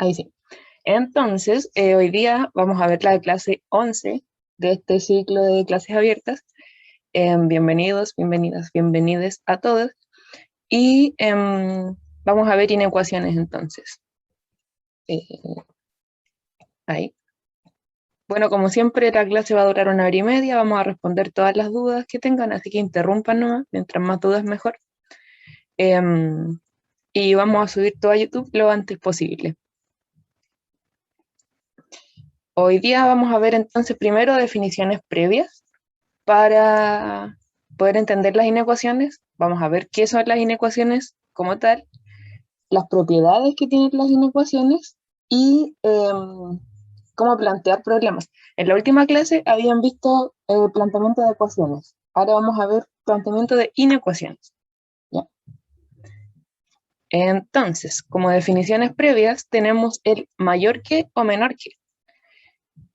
Ahí sí. Entonces, hoy día vamos a ver la clase 11 de este ciclo de clases abiertas. Bienvenidos, bienvenidas, bienvenides a todos. Y vamos a ver inecuaciones entonces. Ahí. Bueno, como siempre, la clase va a durar 1 hora y media. Vamos a responder todas las dudas que tengan, así que interrumpan nomás. Mientras más dudas, mejor. Y vamos a subir todo a YouTube lo antes posible. Hoy día vamos a ver entonces primero definiciones previas para poder entender las inecuaciones. Vamos a ver qué son las inecuaciones como tal, las propiedades que tienen las inecuaciones y cómo plantear problemas. En la última clase habían visto planteamiento de ecuaciones. Ahora vamos a ver planteamiento de inecuaciones. ¿Ya? Entonces, como definiciones previas, tenemos el mayor que o menor que.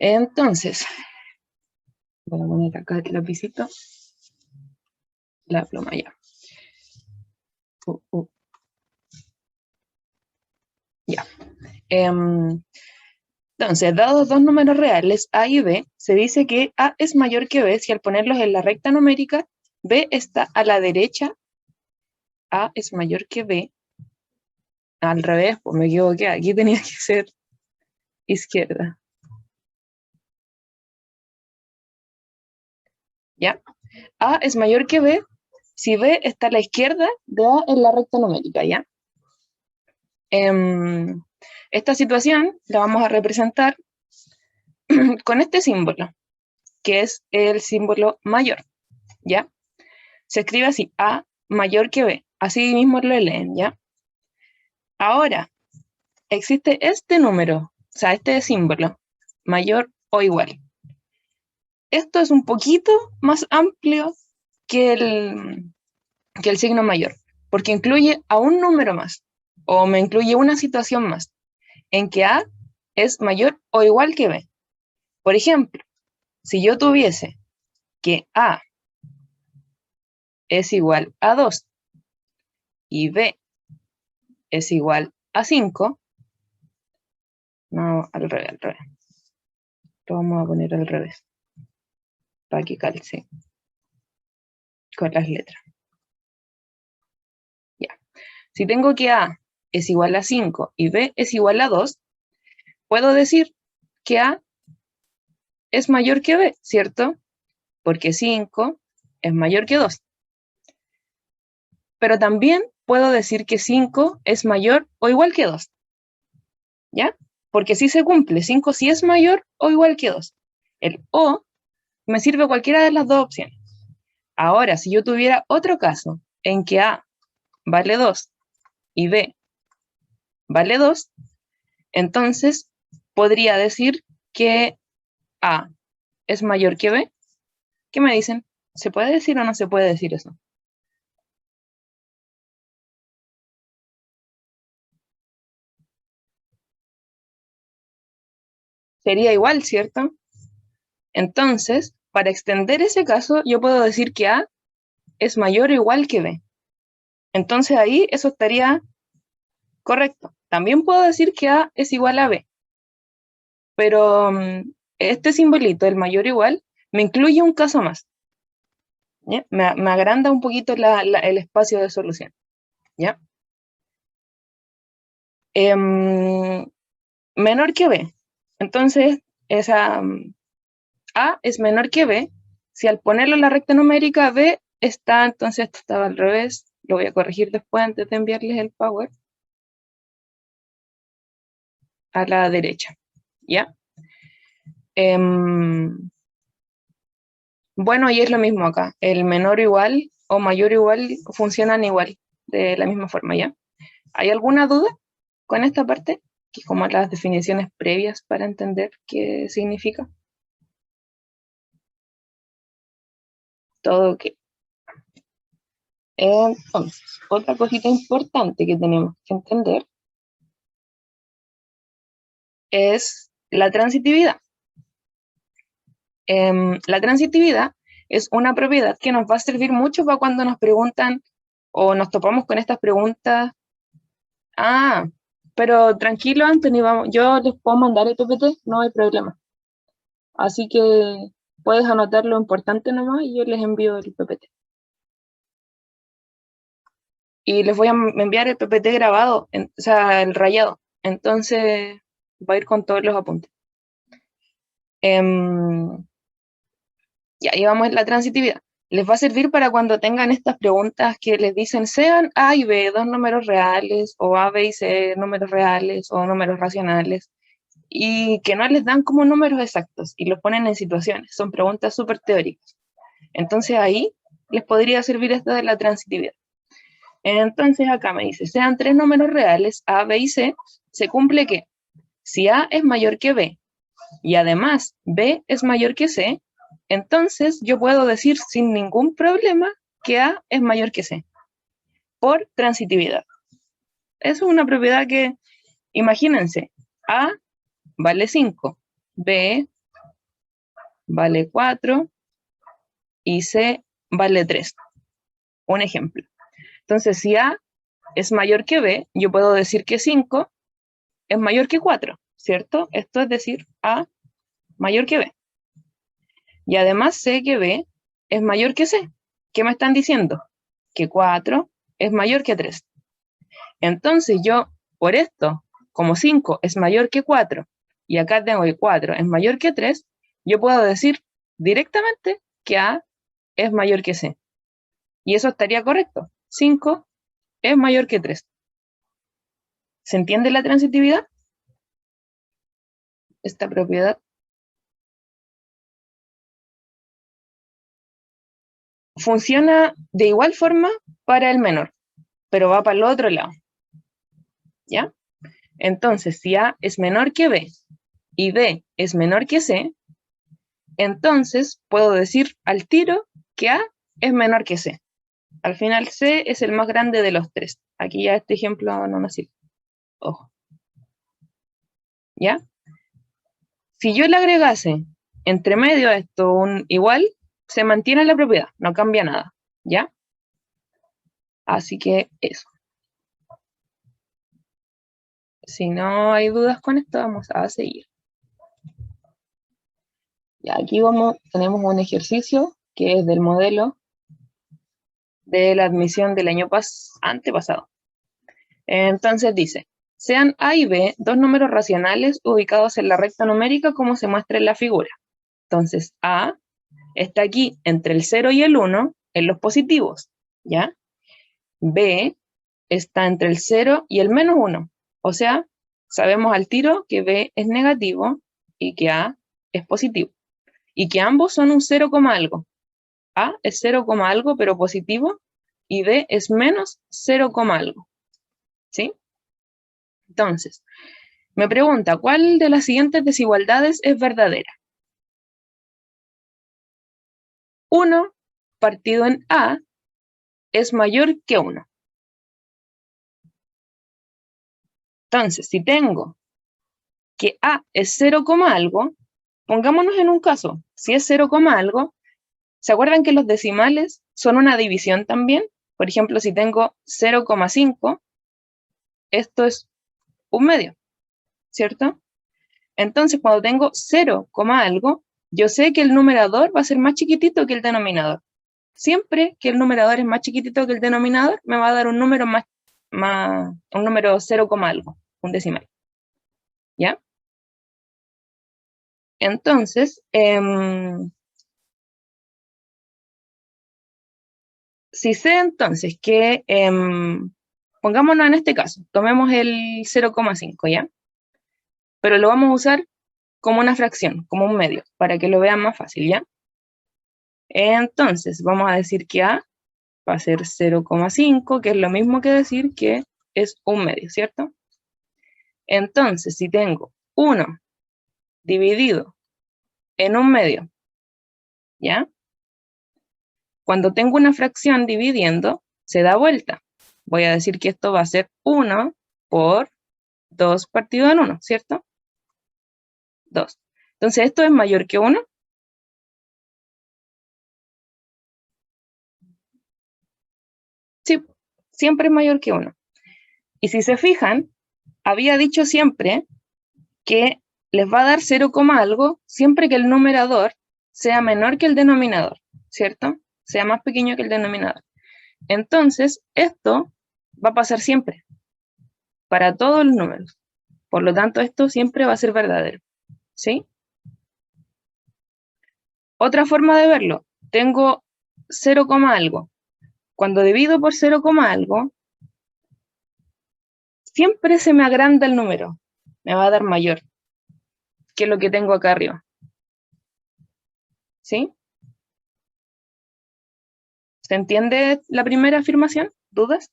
Entonces, voy a poner acá el lapicito, la pluma ya. Ya. Entonces, dados dos números reales, A y B, se dice que A es mayor que B si al ponerlos en la recta numérica, B está a la derecha, A es mayor que B. Al revés, pues me equivoqué, aquí tenía que ser izquierda. ¿Ya? A es mayor que B si B está a la izquierda de A en la recta numérica, ¿ya? Esta situación la vamos a representar con este símbolo, que es el símbolo mayor, ¿ya? Se escribe así, A mayor que B, así mismo lo leen, ¿ya? Ahora, existe este número, o sea, este símbolo, mayor o igual. Esto es un poquito más amplio que el signo mayor, porque incluye a un número más, o me incluye una situación más, en que A es mayor o igual que B. Por ejemplo, si yo tuviese que A es igual a 2 y B es igual a 5, no, al revés, lo vamos a poner al revés, para que calce con las letras. Ya. Si tengo que A es igual a 5 y B es igual a 2, puedo decir que A es mayor que B, ¿cierto? Porque 5 es mayor que 2. Pero también puedo decir que 5 es mayor o igual que 2. ¿Ya? Porque sí se cumple, 5 sí es mayor o igual que 2. El O me sirve cualquiera de las dos opciones. Ahora, si yo tuviera otro caso en que A vale 2 y B vale 2, entonces podría decir que A es mayor que B. ¿Qué me dicen? ¿Se puede decir o no se puede decir eso? Sería igual, ¿cierto? Entonces, para extender ese caso, yo puedo decir que A es mayor o igual que B. Entonces ahí eso estaría correcto. También puedo decir que A es igual a B. Pero este simbolito, el mayor o igual, me incluye un caso más. ¿Ya? Me agranda un poquito el espacio de solución. ¿Ya? Menor que B. Entonces, esa A es menor que B. Si al ponerlo en la recta numérica B está, entonces esto estaba al revés. Lo voy a corregir después antes de enviarles el power. A la derecha. ¿Ya? Bueno, y es lo mismo acá. El menor o igual o mayor o igual funcionan igual, de la misma forma, ¿ya? ¿Hay alguna duda con esta parte? Que es como las definiciones previas para entender qué significa. Todo ok. Entonces, otra cosita importante que tenemos que entender es la transitividad. La transitividad es una propiedad que nos va a servir mucho para cuando nos preguntan o nos topamos con estas preguntas. Ah, Pero tranquilo, Anthony, vamos, yo les puedo mandar el PPT, no hay problema. Así que puedes anotar lo importante nomás y yo les envío el PPT. Y les voy a enviar el PPT grabado, o sea, el rayado. Entonces va a ir con todos los apuntes. Ya, y vamos en la transitividad. Les va a servir para cuando tengan estas preguntas que les dicen sean A y B dos números reales, o A, B y C números reales, o números racionales, y que no les dan como números exactos, y los ponen en situaciones. Son preguntas súper teóricas. Entonces ahí les podría servir esto de la transitividad. Entonces acá me dice, sean tres números reales, A, B y C, se cumple que si A es mayor que B, y además B es mayor que C, entonces yo puedo decir sin ningún problema que A es mayor que C, por transitividad. Eso es una propiedad que, imagínense, A vale 5, B vale 4 y C vale 3. Un ejemplo. Entonces, si A es mayor que B, yo puedo decir que 5 es mayor que 4, ¿cierto? Esto es decir, A mayor que B. Y además sé que B es mayor que C. ¿Qué me están diciendo? Que 4 es mayor que 3. Entonces yo, por esto, como 5 es mayor que 4, y acá tengo que 4 es mayor que 3, yo puedo decir directamente que A es mayor que C. Y eso estaría correcto. 5 es mayor que 3. ¿Se entiende la transitividad? Esta propiedad funciona de igual forma para el menor, pero va para el otro lado. ¿Ya? Entonces, si A es menor que B y B es menor que C, entonces puedo decir al tiro que A es menor que C. Al final C es el más grande de los tres. Aquí ya este ejemplo no nos sirve. Ojo. ¿Ya? Si yo le agregase entre medio a esto un igual, se mantiene la propiedad, no cambia nada. ¿Ya? Así que eso. Si no hay dudas con esto, vamos a seguir. Ya, aquí tenemos un ejercicio que es del modelo de la admisión del año antepasado. Entonces dice, sean A y B dos números racionales ubicados en la recta numérica como se muestra en la figura. Entonces A está aquí entre el 0 y el 1 en los positivos, ¿ya? B está entre el 0 y el menos 1. O sea, sabemos al tiro que B es negativo y que A es positivo. Y que ambos son un 0, algo. A es 0, algo, pero positivo, y B es menos 0, algo. ¿Sí? Entonces, me pregunta, ¿cuál de las siguientes desigualdades es verdadera? 1 partido en A es mayor que 1. Entonces, si tengo que A es 0, algo, pongámonos en un caso, si es 0, algo, ¿se acuerdan que los decimales son una división también? Por ejemplo, si tengo 0,5, esto es un medio, ¿cierto? Entonces, cuando tengo 0, algo, yo sé que el numerador va a ser más chiquitito que el denominador. Siempre que el numerador es más chiquitito que el denominador, me va a dar un número un número 0, algo, un decimal. ¿Ya? Entonces, si sé entonces que, pongámonos en este caso, tomemos el 0,5, ¿ya? Pero lo vamos a usar como una fracción, como un medio, para que lo vean más fácil, ¿ya? Entonces, vamos a decir que A va a ser 0,5, que es lo mismo que decir que es un medio, ¿cierto? Entonces, si tengo 1 dividido en un medio, ¿ya? Cuando tengo una fracción dividiendo, se da vuelta. Voy a decir que esto va a ser 1 por 2 partido en 1, ¿cierto? 2. Entonces, ¿esto es mayor que 1? Sí, siempre es mayor que 1. Y si se fijan, había dicho siempre que les va a dar 0, algo siempre que el numerador sea menor que el denominador, ¿cierto? Sea más pequeño que el denominador. Entonces, esto va a pasar siempre, para todos los números. Por lo tanto, esto siempre va a ser verdadero, ¿sí? Otra forma de verlo, tengo 0, algo. Cuando divido por 0, algo, siempre se me agranda el número, me va a dar mayor que lo que tengo acá arriba, ¿sí? ¿Se entiende la primera afirmación? ¿Dudas?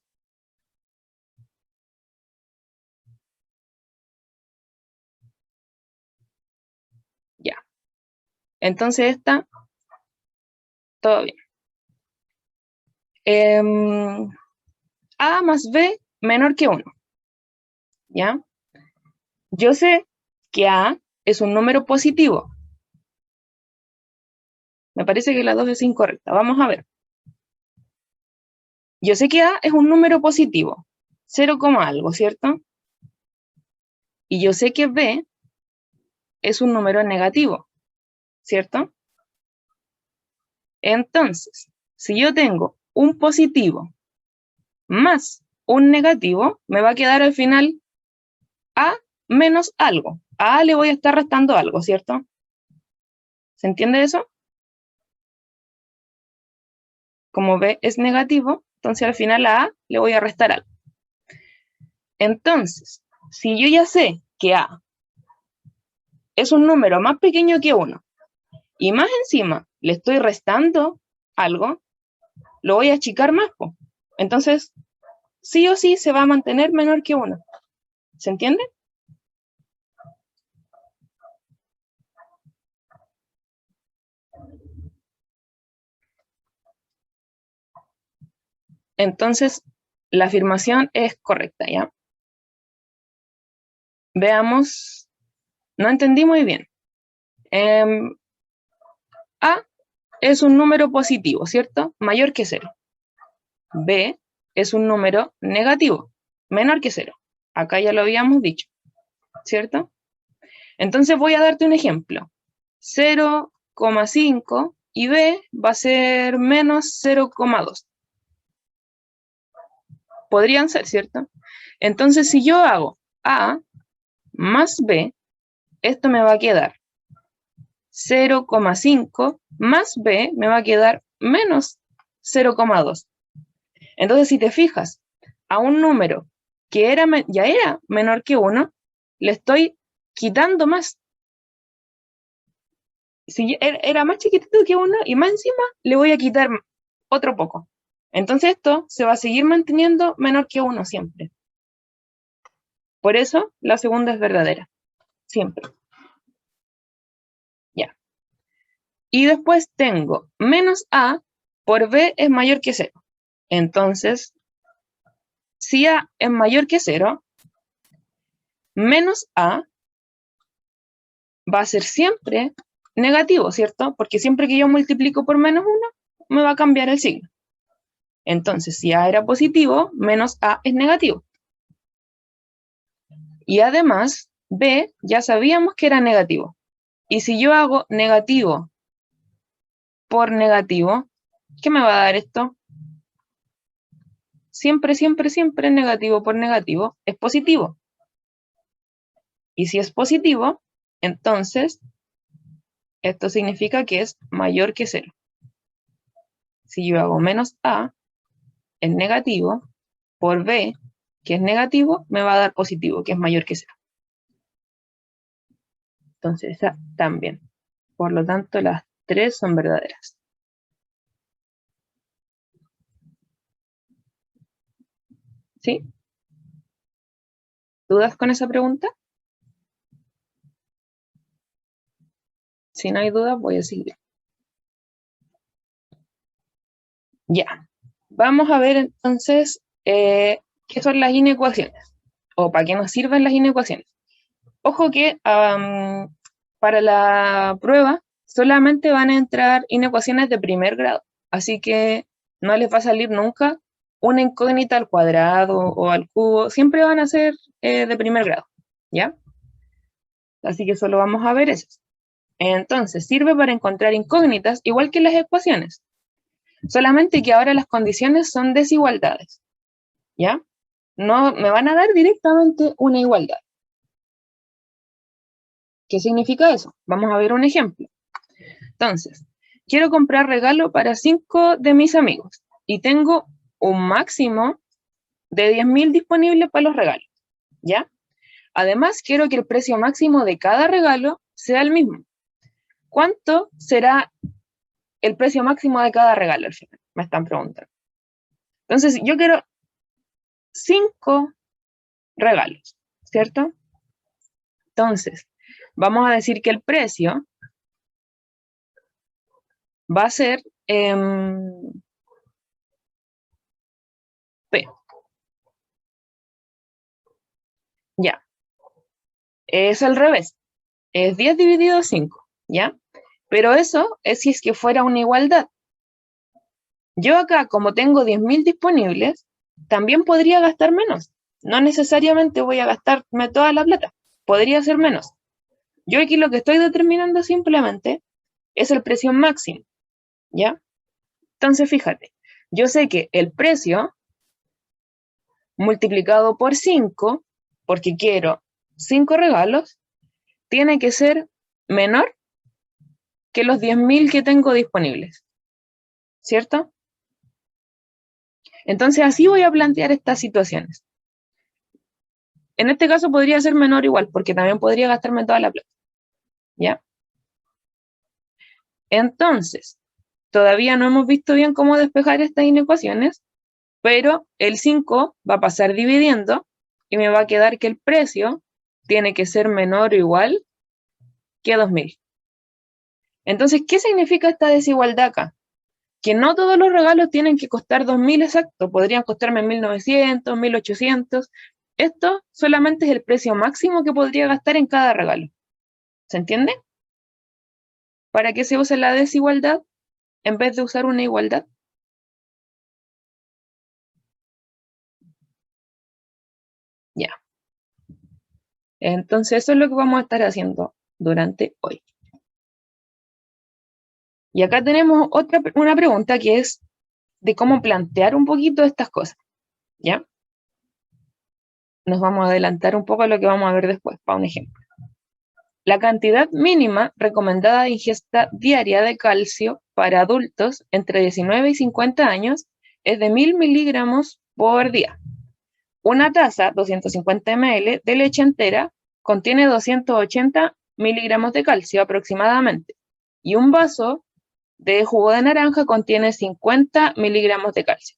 Ya. Entonces esta, todo bien. A más B menor que 1. ¿Ya? Yo sé que A es un número positivo. Me parece que la 2 es incorrecta. Vamos a ver. Yo sé que A es un número positivo. 0, algo, ¿cierto? Y yo sé que B es un número negativo, ¿cierto? Entonces, si yo tengo un positivo más un negativo, me va a quedar al final A menos algo. A le voy a estar restando algo, ¿cierto? ¿Se entiende eso? Como B es negativo, entonces al final a A le voy a restar algo. Entonces, si yo ya sé que A es un número más pequeño que 1, y más encima le estoy restando algo, lo voy a achicar más, po. Entonces, sí o sí se va a mantener menor que 1. ¿Se entiende? Entonces, la afirmación es correcta, ¿ya? Veamos, no entendí muy bien. A es un número positivo, ¿cierto? Mayor que 0. B es un número negativo, menor que 0. Acá ya lo habíamos dicho, ¿cierto? Entonces voy a darte un ejemplo. 0,5 y B va a ser menos 0,2. Podrían ser, ¿cierto? Entonces si yo hago A más B, esto me va a quedar 0,5 más B me va a quedar menos 0,2. Entonces, si te fijas, a un número que ya era menor que 1, le estoy quitando más. Si era más chiquitito que 1 y más encima le voy a quitar otro poco. Entonces esto se va a seguir manteniendo menor que 1 siempre. Por eso la segunda es verdadera, siempre. Ya. Y después tengo menos A por B es mayor que 0. Entonces, si A es mayor que 0, menos A va a ser siempre negativo, ¿cierto? Porque siempre que yo multiplico por menos 1, me va a cambiar el signo. Entonces, si A era positivo, menos A es negativo. Y además, B ya sabíamos que era negativo. Y si yo hago negativo por negativo, ¿qué me va a dar esto? Siempre, siempre, siempre negativo por negativo es positivo. Y si es positivo, entonces esto significa que es mayor que 0. Si yo hago menos A, es negativo, por B, que es negativo, me va a dar positivo, que es mayor que 0. Entonces, esa también. Por lo tanto, las tres son verdaderas. ¿Sí? ¿Dudas con esa pregunta? Si no hay dudas, voy a seguir. Ya. Vamos a ver entonces qué son las inecuaciones o para qué nos sirven las inecuaciones. Ojo que para la prueba solamente van a entrar inecuaciones de primer grado, así que no les va a salir nunca una incógnita al cuadrado o al cubo, siempre van a ser de primer grado, ¿ya? Así que solo vamos a ver eso. Entonces, sirve para encontrar incógnitas, igual que las ecuaciones. Solamente que ahora las condiciones son desigualdades, ¿ya? No me van a dar directamente una igualdad. ¿Qué significa eso? Vamos a ver un ejemplo. Entonces, quiero comprar regalo para 5 de mis amigos y tengo un máximo de 10.000 disponibles para los regalos, ¿ya? Además, quiero que el precio máximo de cada regalo sea el mismo. ¿Cuánto será el precio máximo de cada regalo al final? Me están preguntando. Entonces, yo quiero 5 regalos, ¿cierto? Entonces, vamos a decir que el precio va a ser P. Ya. Es al revés. Es 10 dividido 5, ¿ya? Pero eso es si es que fuera una igualdad. Yo acá, como tengo 10.000 disponibles, también podría gastar menos. No necesariamente voy a gastarme toda la plata. Podría ser menos. Yo aquí lo que estoy determinando simplemente es el precio máximo, ¿ya? Entonces, fíjate, yo sé que el precio multiplicado por 5, porque quiero 5 regalos, tiene que ser menor que los 10.000 que tengo disponibles, ¿cierto? Entonces, así voy a plantear estas situaciones. En este caso podría ser menor igual, porque también podría gastarme toda la plata, ¿ya? Entonces, todavía no hemos visto bien cómo despejar estas inecuaciones, pero el 5 va a pasar dividiendo y me va a quedar que el precio tiene que ser menor o igual que 2.000. Entonces, ¿qué significa esta desigualdad acá? Que no todos los regalos tienen que costar 2.000 exacto, podrían costarme 1.900, 1.800. Esto solamente es el precio máximo que podría gastar en cada regalo. ¿Se entiende? ¿Para qué se usa la desigualdad en vez de usar una igualdad? Ya. Entonces eso es lo que vamos a estar haciendo durante hoy. Y acá tenemos una pregunta que es de cómo plantear un poquito estas cosas, ¿ya? Nos vamos a adelantar un poco a lo que vamos a ver después, para un ejemplo. La cantidad mínima recomendada de ingesta diaria de calcio para adultos entre 19 y 50 años es de 1.000 miligramos por día. Una taza, 250 ml, de leche entera contiene 280 miligramos de calcio aproximadamente, y un vaso de jugo de naranja contiene 50 miligramos de calcio.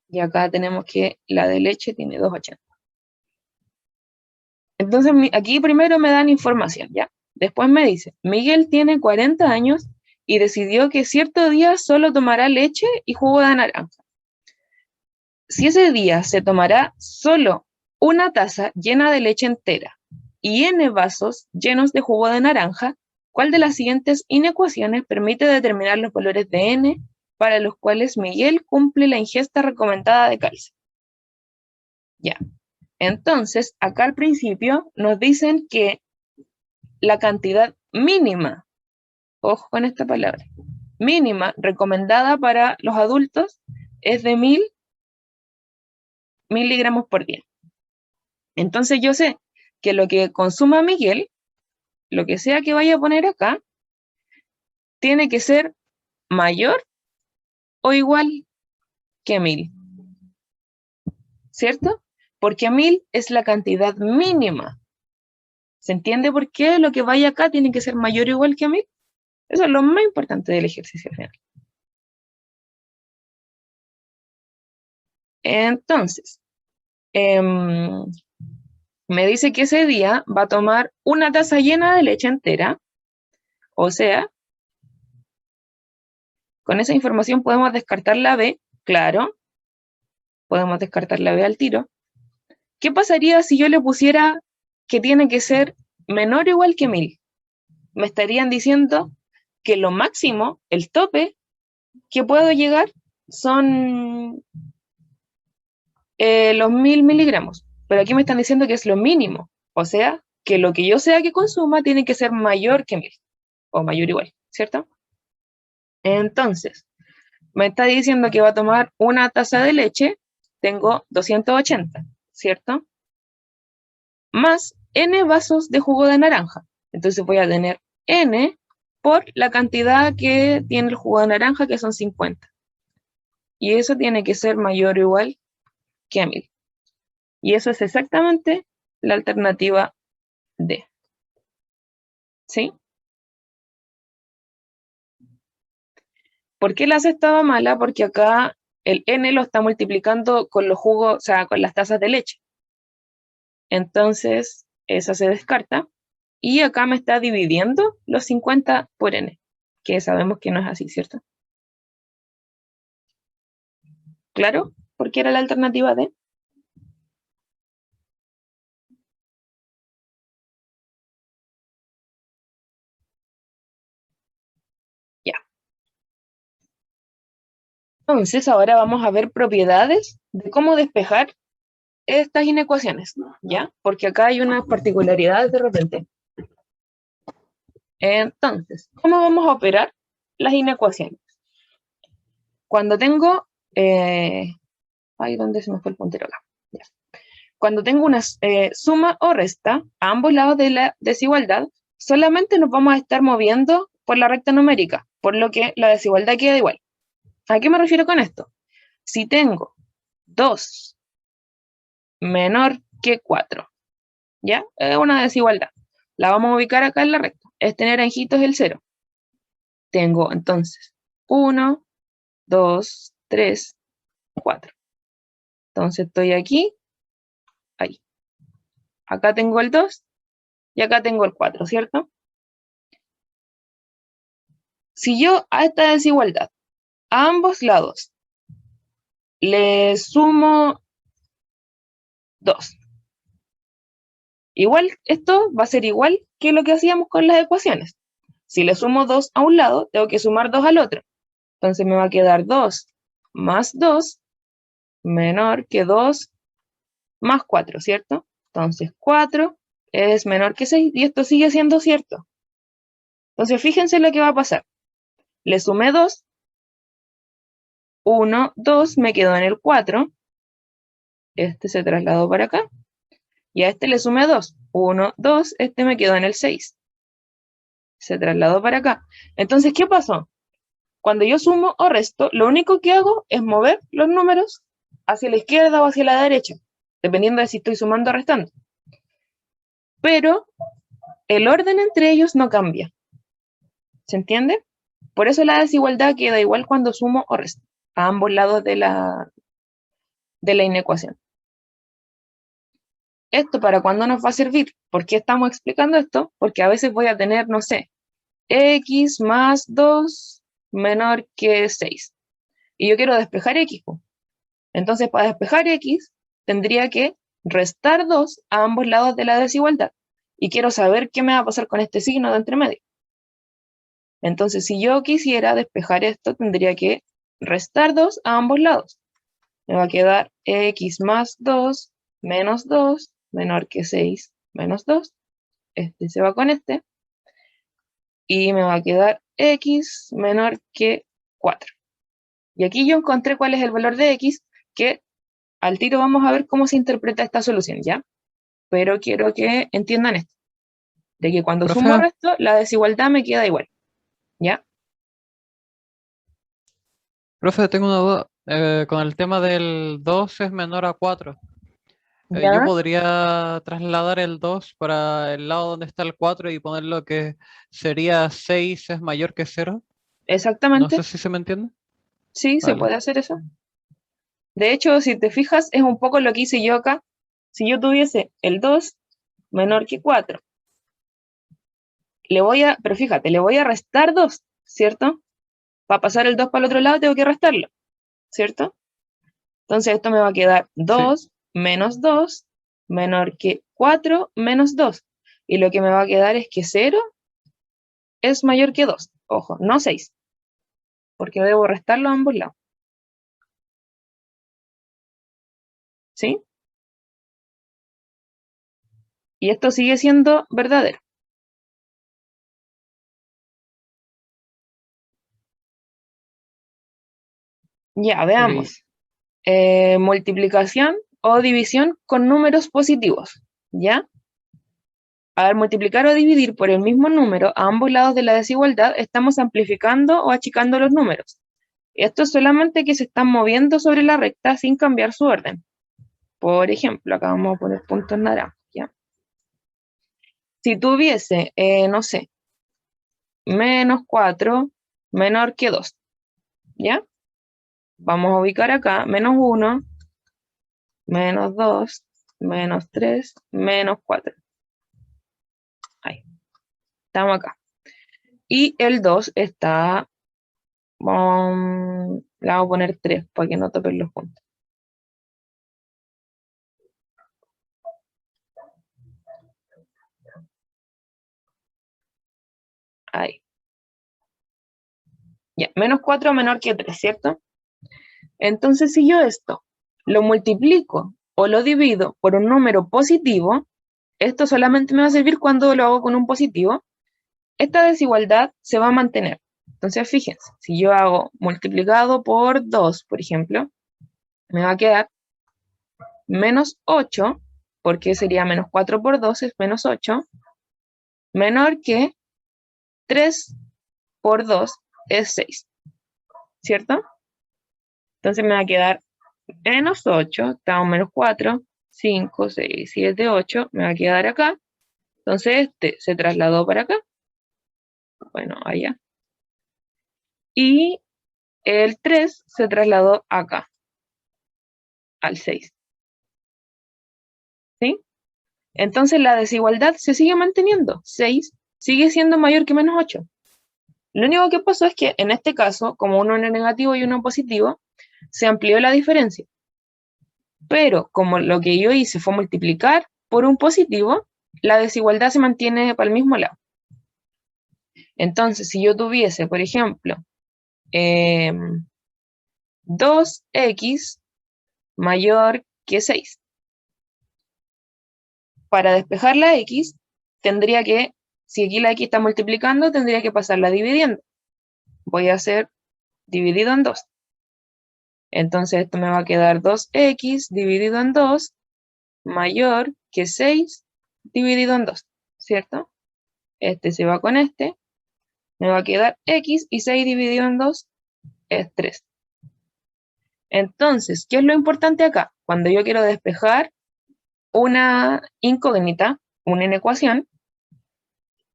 Y acá tenemos que la de leche tiene 280. Entonces, aquí primero me dan información, ¿ya? Después me dice, Miguel tiene 40 años y decidió que cierto día solo tomará leche y jugo de naranja. Si ese día se tomará solo una taza llena de leche entera y n vasos llenos de jugo de naranja, ¿cuál de las siguientes inecuaciones permite determinar los valores de n para los cuales Miguel cumple la ingesta recomendada de calcio? Ya. Entonces, acá al principio nos dicen que la cantidad mínima, ojo con esta palabra, mínima recomendada para los adultos es de 1.000 miligramos por día. Entonces yo sé que lo que consuma Miguel, lo que sea que vaya a poner acá, tiene que ser mayor o igual que 1.000, ¿cierto? Porque 1.000 es la cantidad mínima. ¿Se entiende por qué lo que vaya acá tiene que ser mayor o igual que 1.000? Eso es lo más importante del ejercicio final. Entonces, me dice que ese día va a tomar una taza llena de leche entera, o sea, con esa información podemos descartar la B, claro, podemos descartar la B al tiro. ¿Qué pasaría si yo le pusiera que tiene que ser menor o igual que 1.000? Me estarían diciendo que lo máximo, el tope, que puedo llegar son los 1.000 miligramos. Pero aquí me están diciendo que es lo mínimo. O sea, que lo que yo sea que consuma tiene que ser mayor que 1000. O mayor o igual, ¿cierto? Entonces, me está diciendo que va a tomar una taza de leche. Tengo 280, ¿cierto? Más n vasos de jugo de naranja. Entonces voy a tener n por la cantidad que tiene el jugo de naranja, que son 50. Y eso tiene que ser mayor o igual que a 1000. Y eso es exactamente la alternativa D. ¿Sí? ¿Por qué la C estaba mala? Porque acá el n lo está multiplicando con los jugos, o sea, con las tazas de leche. Entonces, esa se descarta. Y acá me está dividiendo los 50 por n, que sabemos que no es así, ¿cierto? ¿Claro? ¿Por qué era la alternativa D? Ya. Entonces, ahora vamos a ver propiedades de cómo despejar estas inecuaciones, ¿ya? Porque acá hay unas particularidades de repente. Entonces, ¿cómo vamos a operar las inecuaciones? Cuando tengo... ay, ¿dónde se me fue el puntero acá? Ya. Cuando tengo una suma o resta a ambos lados de la desigualdad, solamente nos vamos a estar moviendo por la recta numérica, por lo que la desigualdad queda igual. ¿A qué me refiero con esto? Si tengo 2 menor que 4, ¿ya? Es una desigualdad. La vamos a ubicar acá en la recta. Este naranjito es el 0. Tengo entonces 1, 2, 3, 4. Entonces estoy aquí, ahí. Acá tengo el 2 y acá tengo el 4, ¿cierto? Si yo a esta desigualdad, a ambos lados, le sumo 2, igual esto va a ser igual que lo que hacíamos con las ecuaciones. Si le sumo 2 a un lado, tengo que sumar 2 al otro. Entonces me va a quedar 2 más 2 menor que 2 más 4, ¿cierto? Entonces 4 es menor que 6 y esto sigue siendo cierto. Entonces fíjense lo que va a pasar. Le sumé 2, 1, 2, me quedó en el 4. Este se trasladó para acá. Y a este le sumé 2, 1, 2, este me quedó en el 6. Se trasladó para acá. Entonces, ¿qué pasó? Cuando yo sumo o resto, lo único que hago es mover los números hacia la izquierda o hacia la derecha, dependiendo de si estoy sumando o restando. Pero el orden entre ellos no cambia. ¿Se entiende? Por eso la desigualdad queda igual cuando sumo o resto, a ambos lados de la inecuación. ¿Esto para cuándo nos va a servir? ¿Por qué estamos explicando esto? Porque a veces voy a tener, no sé, x más 2 menor que 6. Y yo quiero despejar x. Entonces, para despejar x, tendría que restar 2 a ambos lados de la desigualdad. Y quiero saber qué me va a pasar con este signo de entre medio. Entonces, si yo quisiera despejar esto, tendría que restar 2 a ambos lados. Me va a quedar x más 2 menos 2 menor que 6 menos 2. Este se va con este. Y me va a quedar x menor que 4. Y aquí yo encontré cuál es el valor de x, que al tiro vamos a ver cómo se interpreta esta solución, ¿ya? Pero quiero que entiendan esto, de que cuando Profe, sumo resto, la desigualdad me queda igual, ¿ya? profe, tengo una duda. Con el tema del 2 es menor a 4. Yo ¿Ya? podría trasladar el 2 para el lado donde está el 4 y ponerlo que sería 6 es mayor que 0. No sé Exactamente, si se me entiende. sí, se Vale. puede hacer eso. De hecho, si te fijas, es un poco lo que hice yo acá. Si yo tuviese el 2 menor que 4, pero fíjate, le voy a restar 2, ¿cierto? Para pasar el 2 para el otro lado tengo que restarlo, ¿cierto? Entonces esto me va a quedar Sí. 2 menos 2 menor que 4 menos 2. Y lo que me va a quedar es que 0 es mayor que 2. Ojo, no 6, porque debo restarlo a ambos lados. ¿Sí? Y esto sigue siendo verdadero. Ya, veamos. Multiplicación o división con números positivos, ¿ya? Al multiplicar o dividir por el mismo número a ambos lados de la desigualdad, estamos amplificando o achicando los números. Esto es solamente que se están moviendo sobre la recta sin cambiar su orden. Por ejemplo, acá vamos a poner puntos naranjas, ¿ya? Si tuviese, no sé, menos 4 menor que 2, ¿ya? Vamos a ubicar acá, menos 1, menos 2, menos 3, menos 4. Ahí, estamos acá. Y el 2 está, le vamos a poner 3 para que no topen los puntos. Ahí. Ya, menos 4 menor que 3, ¿cierto? Entonces, si yo esto lo multiplico o lo divido por un número positivo, esto solamente me va a servir cuando lo hago con un positivo, esta desigualdad se va a mantener. Entonces, fíjense, si yo hago multiplicado por 2, por ejemplo, me va a quedar menos 8, porque sería menos 4 por 2 es menos 8, menor que 3 por 2 es 6, ¿cierto? Entonces me va a quedar menos 8, estamos menos 4, 5, 6, 7, 8, me va a quedar acá. Entonces este se trasladó para acá, bueno, allá. Y el 3 se trasladó acá, al 6. ¿Sí? Entonces la desigualdad se sigue manteniendo. 6 sigue siendo mayor que menos 8. Lo único que pasó es que en este caso, como uno era negativo y uno positivo, se amplió la diferencia. Pero como lo que yo hice fue multiplicar por un positivo, la desigualdad se mantiene para el mismo lado. Entonces, si yo tuviese, por ejemplo, 2x mayor que 6, para despejar la x, tendría que, si aquí la x está multiplicando, tendría que pasarla dividiendo. Voy a hacer dividido en 2. Entonces esto me va a quedar 2x dividido en 2 mayor que 6 dividido en 2, ¿cierto? Este se va con este, me va a quedar x y 6 dividido en 2 es 3. Entonces, ¿qué es lo importante acá? Cuando yo quiero despejar una incógnita, una inecuación,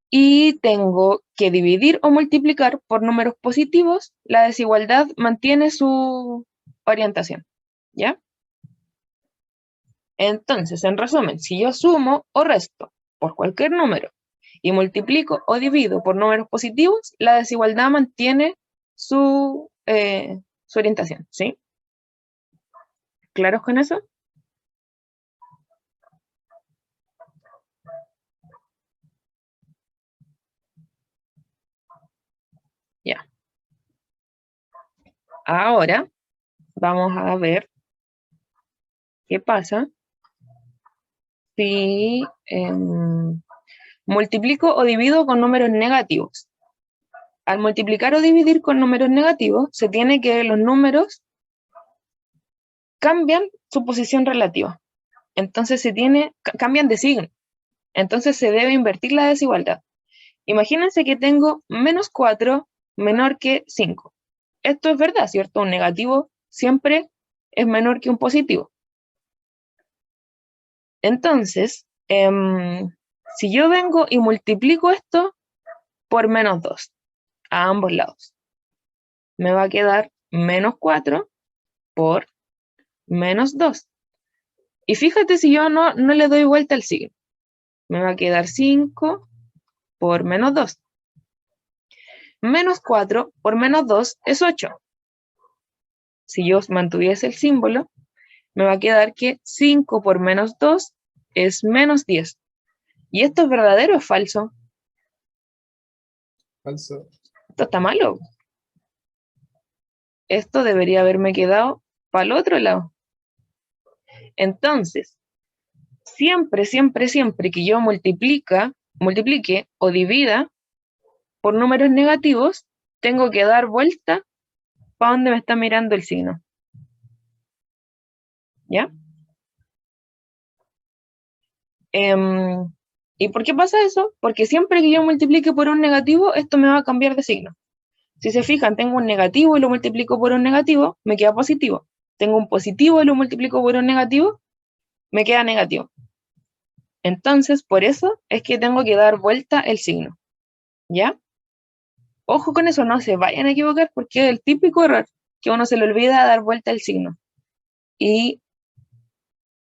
y tengo que dividir o multiplicar por números positivos, la desigualdad mantiene su orientación, ¿ya? Entonces, en resumen, si yo sumo o resto por cualquier número y multiplico o divido por números positivos, la desigualdad mantiene su orientación, ¿sí? ¿Claros con eso? Ya. Ahora vamos a ver qué pasa si multiplico o divido con números negativos. Al multiplicar o dividir con números negativos, se tiene que los números cambian su posición relativa. Entonces cambian de signo. Entonces se debe invertir la desigualdad. Imagínense que tengo menos 4 menor que 5. Esto es verdad, ¿cierto? Un negativo siempre es menor que un positivo. Entonces, si yo vengo y multiplico esto por menos 2 a ambos lados, me va a quedar menos 4 por menos 2. Y fíjate si yo no le doy vuelta al signo. Me va a quedar 5 por menos 2. Menos 4 por menos 2 es 8. Si yo mantuviese el símbolo, me va a quedar que 5 por menos 2 es menos 10. ¿Y esto es verdadero o es falso? Falso. Esto está malo. Esto debería haberme quedado para el otro lado. Entonces, siempre, siempre, siempre que yo multiplique o divida por números negativos, tengo que dar vuelta para donde me está mirando el signo. ¿Ya? ¿Y por qué pasa eso? Porque siempre que yo multiplique por un negativo, esto me va a cambiar de signo. Si se fijan, tengo un negativo y lo multiplico por un negativo, me queda positivo. Tengo un positivo y lo multiplico por un negativo, me queda negativo. Entonces, por eso es que tengo que dar vuelta el signo. ¿Ya? Ojo con eso, no se vayan a equivocar porque es el típico error, que uno se le olvida dar vuelta el signo. Y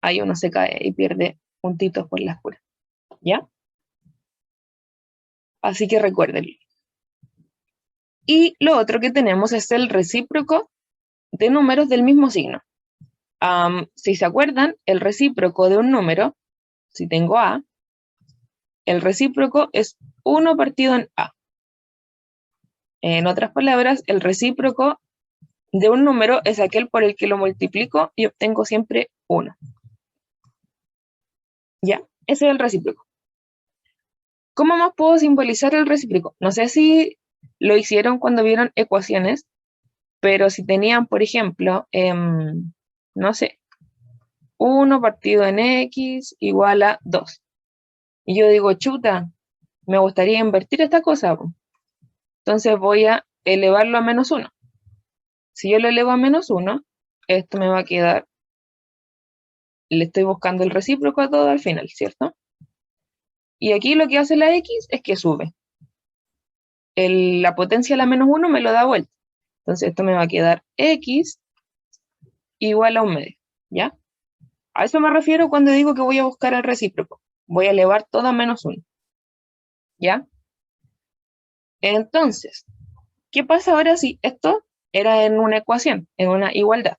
ahí uno se cae y pierde puntitos por las puras. ¿Ya? Así que recuérdenlo. Y lo otro que tenemos es el recíproco de números del mismo signo. Si se acuerdan, el recíproco de un número, si tengo A, el recíproco es 1 partido en A. En otras palabras, el recíproco de un número es aquel por el que lo multiplico y obtengo siempre 1. ¿Ya? Ese es el recíproco. ¿Cómo más puedo simbolizar el recíproco? No sé si lo hicieron cuando vieron ecuaciones, pero si tenían, por ejemplo, no sé, 1 partido en X igual a 2. Y yo digo, chuta, me gustaría invertir esta cosa. Entonces voy a elevarlo a menos 1. Si yo lo elevo a menos 1, esto me va a quedar, le estoy buscando el recíproco a todo al final, ¿cierto? Y aquí lo que hace la X es que sube. La potencia a la menos 1 me lo da vuelta. Entonces esto me va a quedar X igual a 1/2, ¿ya? A eso me refiero cuando digo que voy a buscar el recíproco. Voy a elevar todo a menos 1, ¿ya? Entonces, ¿qué pasa ahora si esto era en una ecuación, en una igualdad?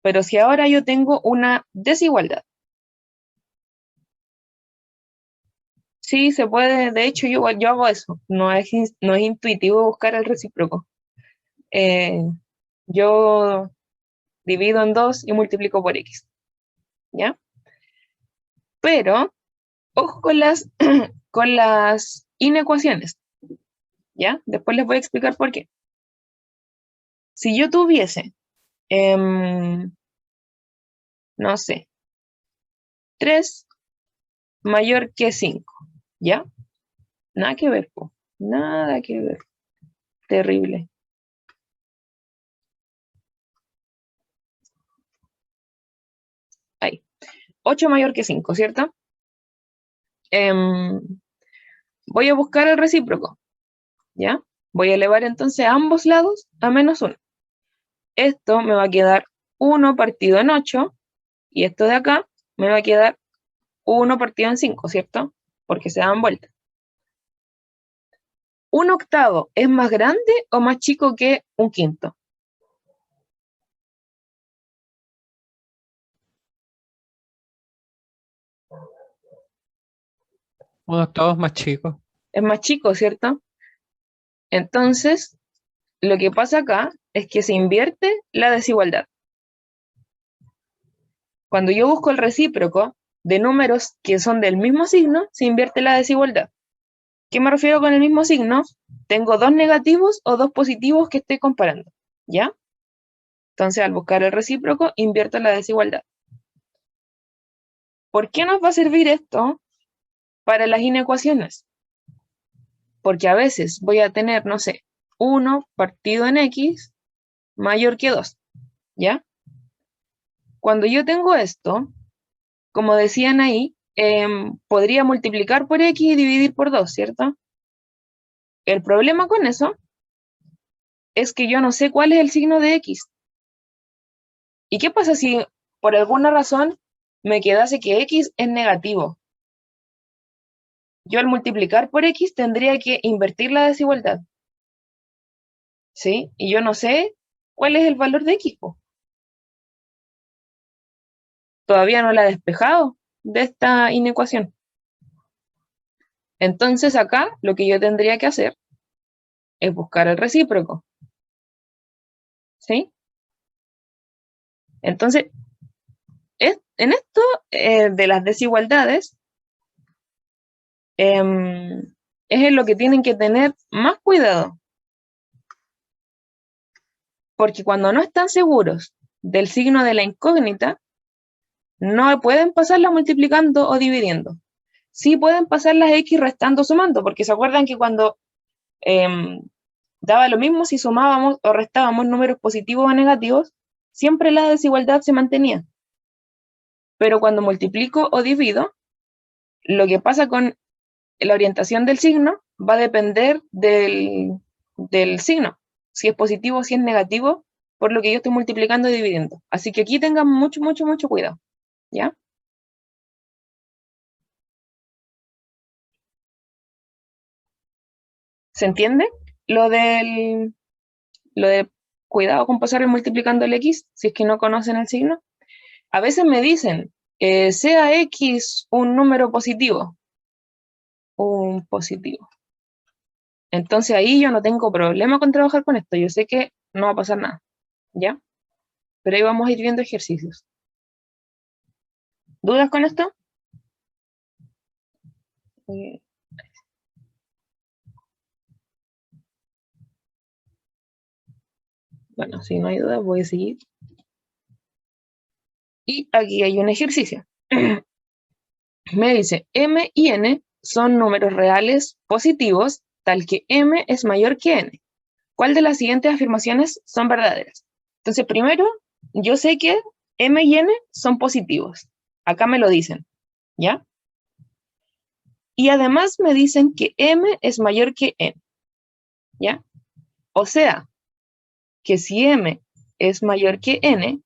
Pero si ahora yo tengo una desigualdad. Sí, se puede, de hecho yo hago eso, no es intuitivo buscar el recíproco. Yo divido en 2 y multiplico por X, ¿ya? Pero, ojo con con las inecuaciones, ¿ya? Después les voy a explicar por qué. Si yo tuviese, no sé, 3 mayor que 5, ¿ya? Nada que ver, po. Nada que ver. Terrible. Ahí. 8 mayor que 5, ¿cierto? Voy a buscar el recíproco, ¿ya? Voy a elevar entonces a ambos lados a menos 1. Esto me va a quedar 1 partido en 8, y esto de acá me va a quedar 1 partido en 5, ¿cierto? Porque se dan vueltas. ¿Un octavo es más grande o más chico que un quinto? Un octavo es más chico. Es más chico, ¿cierto? Entonces, lo que pasa acá es que se invierte la desigualdad. Cuando yo busco el recíproco de números que son del mismo signo, se invierte la desigualdad. ¿Qué me refiero con el mismo signo? Tengo dos negativos o dos positivos que estoy comparando, ¿ya? Entonces, al buscar el recíproco, invierto la desigualdad. ¿Por qué nos va a servir esto para las inecuaciones? Porque a veces voy a tener, no sé, 1 partido en X mayor que 2, ¿ya? Cuando yo tengo esto, como decían ahí, podría multiplicar por X y dividir por 2, ¿cierto? El problema con eso es que yo no sé cuál es el signo de X. ¿Y qué pasa si por alguna razón me quedase que X es negativo? Yo al multiplicar por X tendría que invertir la desigualdad, ¿sí? Y yo no sé cuál es el valor de X, po. Todavía no la he despejado de esta inecuación. Entonces acá lo que yo tendría que hacer es buscar el recíproco, ¿sí? Entonces, en esto de las desigualdades, es en lo que tienen que tener más cuidado. Porque cuando no están seguros del signo de la incógnita, no pueden pasarla multiplicando o dividiendo. Sí pueden pasar las X restando o sumando, porque se acuerdan que cuando daba lo mismo si sumábamos o restábamos números positivos o negativos, siempre la desigualdad se mantenía. Pero cuando multiplico o divido, lo que pasa con la orientación del signo va a depender del signo, si es positivo o si es negativo, por lo que yo estoy multiplicando y dividiendo. Así que aquí tengan mucho, mucho, mucho cuidado, ¿ya? ¿Se entiende? Lo de cuidado con pasar multiplicando el X, si es que no conocen el signo. A veces me dicen, sea X un número positivo. Un positivo. Entonces ahí yo no tengo problema con trabajar con esto. Yo sé que no va a pasar nada, ¿ya? Pero ahí vamos a ir viendo ejercicios. ¿Dudas con esto? Bueno, si no hay dudas, voy a seguir. Y aquí hay un ejercicio. Me dice, M y N son números reales positivos, tal que M es mayor que N. ¿Cuál de las siguientes afirmaciones son verdaderas? Entonces, primero, yo sé que M y N son positivos. Acá me lo dicen, ¿ya? Y además me dicen que M es mayor que N, ¿ya? O sea, que si M es mayor que N,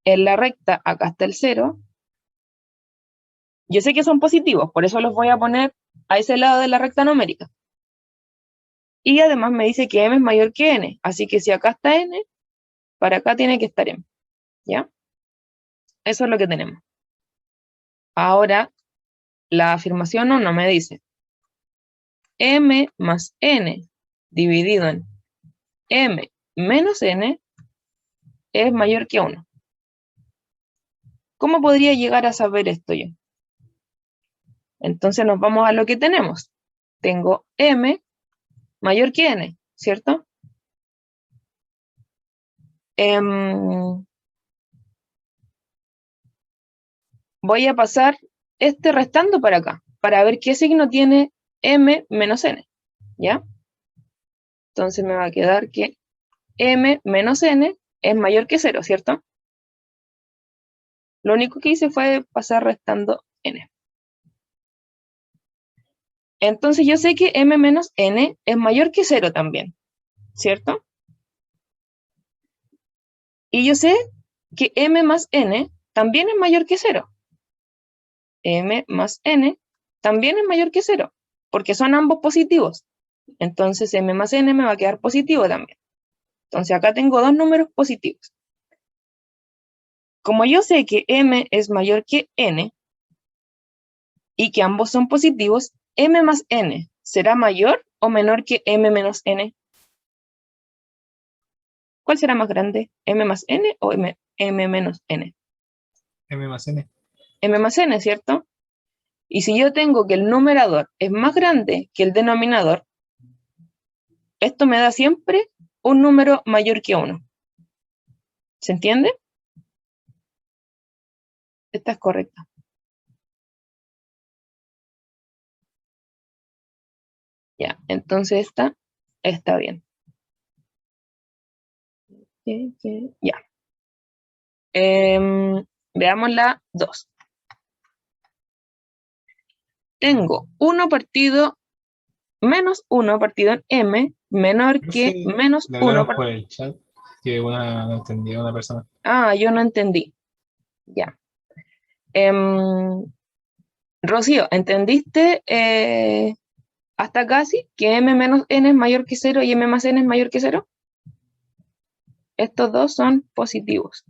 en la recta, acá está el 0, yo sé que son positivos, por eso los voy a poner a ese lado de la recta numérica. Y además me dice que M es mayor que N, así que si acá está N, para acá tiene que estar M, ¿ya? Eso es lo que tenemos. Ahora, la afirmación 1 me dice M más N dividido en M menos N es mayor que 1. ¿Cómo podría llegar a saber esto yo? Entonces nos vamos a lo que tenemos. Tengo M mayor que N, ¿cierto? Voy a pasar este restando para acá, para ver qué signo tiene M menos N, ¿ya? Entonces me va a quedar que M menos N es mayor que 0, ¿cierto? Lo único que hice fue pasar restando N. Entonces yo sé que M menos N es mayor que 0 también, ¿cierto? Y yo sé que M más N también es mayor que 0. M más N también es mayor que 0, porque son ambos positivos. Entonces M más N me va a quedar positivo también. Entonces acá tengo dos números positivos. Como yo sé que M es mayor que N y que ambos son positivos, M más N ¿será mayor o menor que M menos N? ¿Cuál será más grande? ¿M más N o M menos N? M más N. M más N, ¿cierto? Y si yo tengo que el numerador es más grande que el denominador, esto me da siempre un número mayor que 1. ¿Se entiende? Esta es correcta. Ya, entonces esta está bien. Ya. Veamos la 2. Tengo 1 partido menos 1 partido en M menor que menos 1 por el chat, que no entendía una persona. Ah, yo no entendí. Ya. Rocío, ¿entendiste hasta casi que M menos N es mayor que 0 y M más N es mayor que 0? Estos dos son positivos.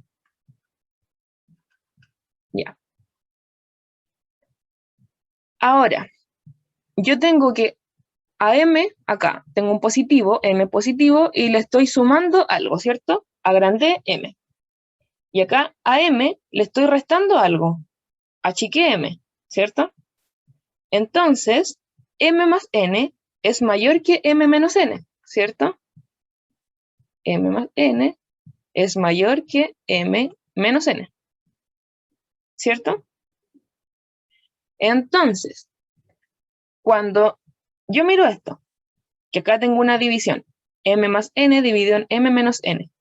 Ya. Ahora, yo tengo que a M, acá, tengo un positivo, M positivo, y le estoy sumando algo, ¿cierto? Agrandé M. Y acá a m le estoy restando algo. Achiqué m, ¿cierto? Entonces, m más n es mayor que m menos n, ¿cierto? M más n es mayor que m menos n, ¿cierto? Entonces, cuando yo miro esto, que acá tengo una división, m más n dividido en m menos n,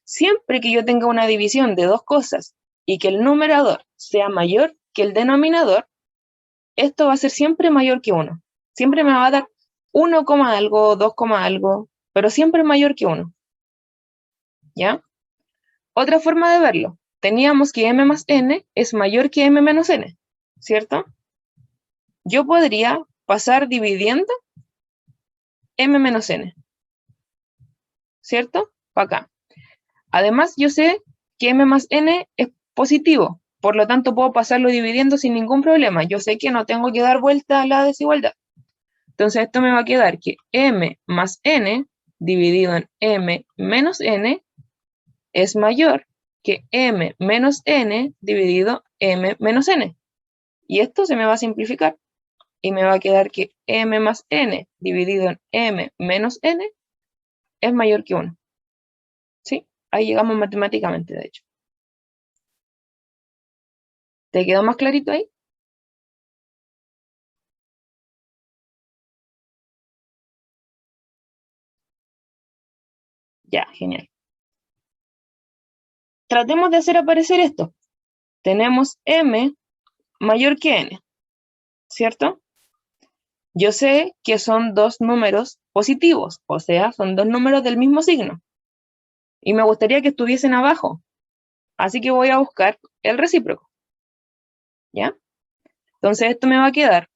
siempre que yo tenga una división de dos cosas y que el numerador sea mayor que el denominador, esto va a ser siempre mayor que 1. Siempre me va a dar 1, algo, 2, algo, pero siempre mayor que 1. ¿Ya? Otra forma de verlo. Teníamos que m más n es mayor que m menos n, ¿cierto? Yo podría pasar dividiendo m menos n, ¿cierto? Para acá. Además, yo sé que m más n es positivo, por lo tanto puedo pasarlo dividiendo sin ningún problema. Yo sé que no tengo que dar vuelta a la desigualdad. Entonces esto me va a quedar que m más n dividido en m menos n es mayor que m menos n dividido m menos n. Y esto se me va a simplificar y me va a quedar que m más n dividido en m menos n es mayor que 1. ¿Sí? Ahí llegamos matemáticamente, de hecho. ¿Te quedó más clarito ahí? Ya, genial. Tratemos de hacer aparecer esto. Tenemos m mayor que n, ¿cierto? Yo sé que son dos números positivos, o sea, son dos números del mismo signo. Y me gustaría que estuviesen abajo. Así que voy a buscar el recíproco. ¿Ya? Entonces esto me va a quedar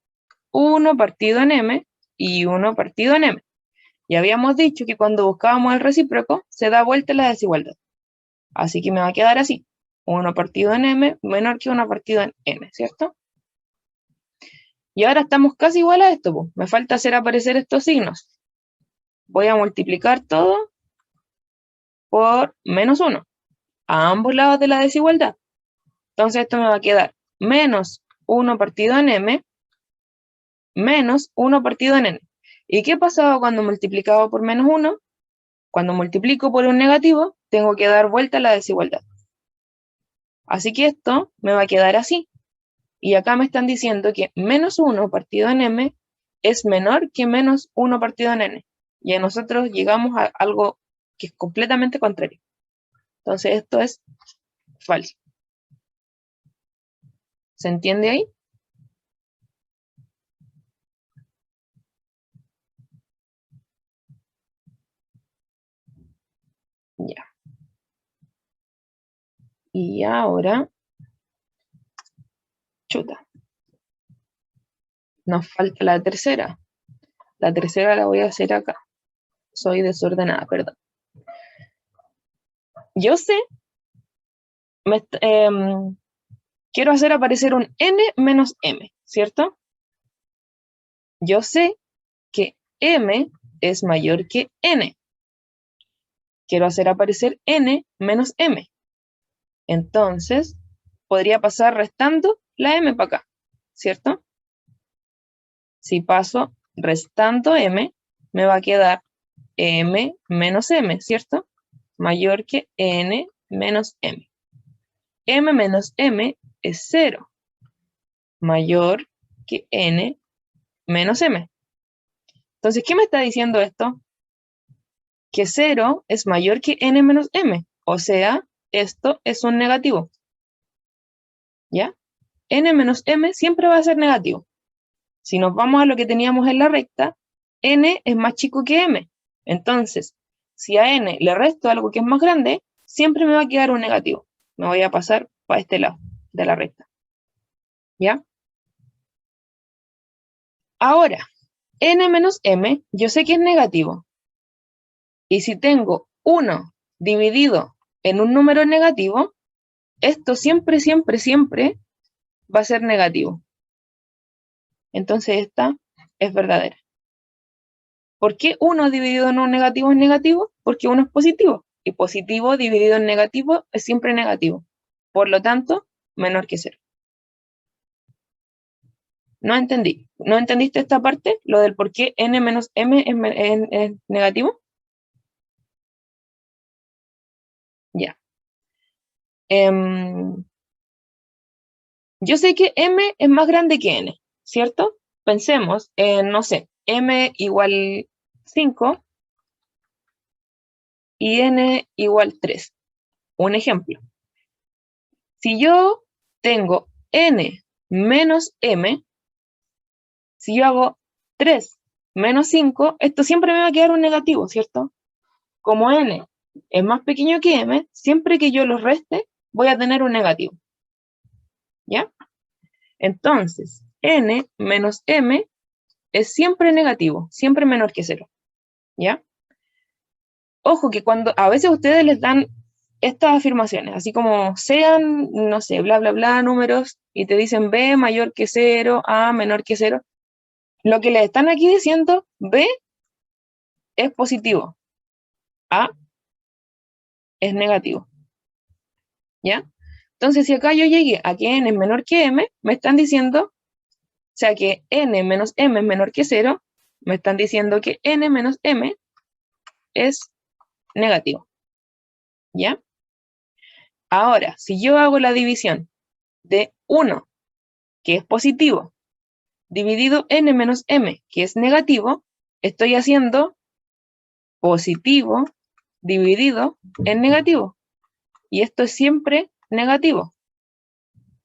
1 partido en m y 1 partido en m. Ya habíamos dicho que cuando buscábamos el recíproco, se da vuelta la desigualdad. Así que me va a quedar así. 1 partido en m menor que 1 partido en n, ¿cierto? Y ahora estamos casi igual a esto, pues. Me falta hacer aparecer estos signos. Voy a multiplicar todo por menos 1 a ambos lados de la desigualdad. Entonces esto me va a quedar menos 1 partido en m menos 1 partido en n. ¿Y qué pasaba cuando multiplicaba por menos 1? Cuando multiplico por un negativo, tengo que dar vuelta a la desigualdad. Así que esto me va a quedar así. Y acá me están diciendo que menos 1 partido en m es menor que menos 1 partido en n. Y a nosotros llegamos a algo que es completamente contrario. Entonces esto es falso. ¿Se entiende ahí? Ya. Y ahora, chuta. Nos falta la tercera. La tercera la voy a hacer acá. Soy desordenada, perdón. Yo sé, quiero hacer aparecer un n menos m, ¿cierto? Yo sé que m es mayor que n. Quiero hacer aparecer n menos m. Entonces, podría pasar restando la m para acá, ¿cierto? Si paso restando m, me va a quedar m menos m, ¿cierto? Mayor que n menos m. M menos m es 0, mayor que n menos m. Entonces, ¿qué me está diciendo esto? Que 0 es mayor que n menos m, o sea, esto es un negativo. ¿Ya? N menos m siempre va a ser negativo. Si nos vamos a lo que teníamos en la recta, n es más chico que m. Entonces, si a n le resto algo que es más grande, siempre me va a quedar un negativo. Me voy a pasar para este lado de la recta. ¿Ya? Ahora, n menos m, yo sé que es negativo. Y si tengo 1 dividido en un número negativo, esto siempre, siempre, siempre va a ser negativo. Entonces esta es verdadera. ¿Por qué 1 dividido en un negativo es negativo? Porque 1 es positivo. Y positivo dividido en negativo es siempre negativo. Por lo tanto, menor que 0. No entendí. ¿No entendiste esta parte? Lo del por qué n menos m es negativo. Ya. Yo sé que m es más grande que n, ¿cierto? Pensemos en, no sé, m igual 5 y n igual 3. Un ejemplo. Si yo tengo n menos m, si yo hago 3 menos 5, esto siempre me va a quedar un negativo, ¿cierto? Como n es más pequeño que m, siempre que yo los reste, voy a tener un negativo. ¿Ya? Entonces, n menos m es siempre negativo, siempre menor que 0. ¿Ya? Ojo que cuando a veces ustedes les dan estas afirmaciones, así como sean, no sé, bla, bla, bla, números, y te dicen b mayor que 0, a menor que 0, lo que les están aquí diciendo, b es positivo, a es negativo. ¿Ya? Entonces, si acá yo llegué a que n es menor que m, me están diciendo, o sea, que n menos m es menor que 0, me están diciendo que n menos m es negativo. ¿Ya? Ahora, si yo hago la división de 1, que es positivo, dividido n menos m, que es negativo, estoy haciendo positivo dividido en negativo. Y esto es siempre negativo.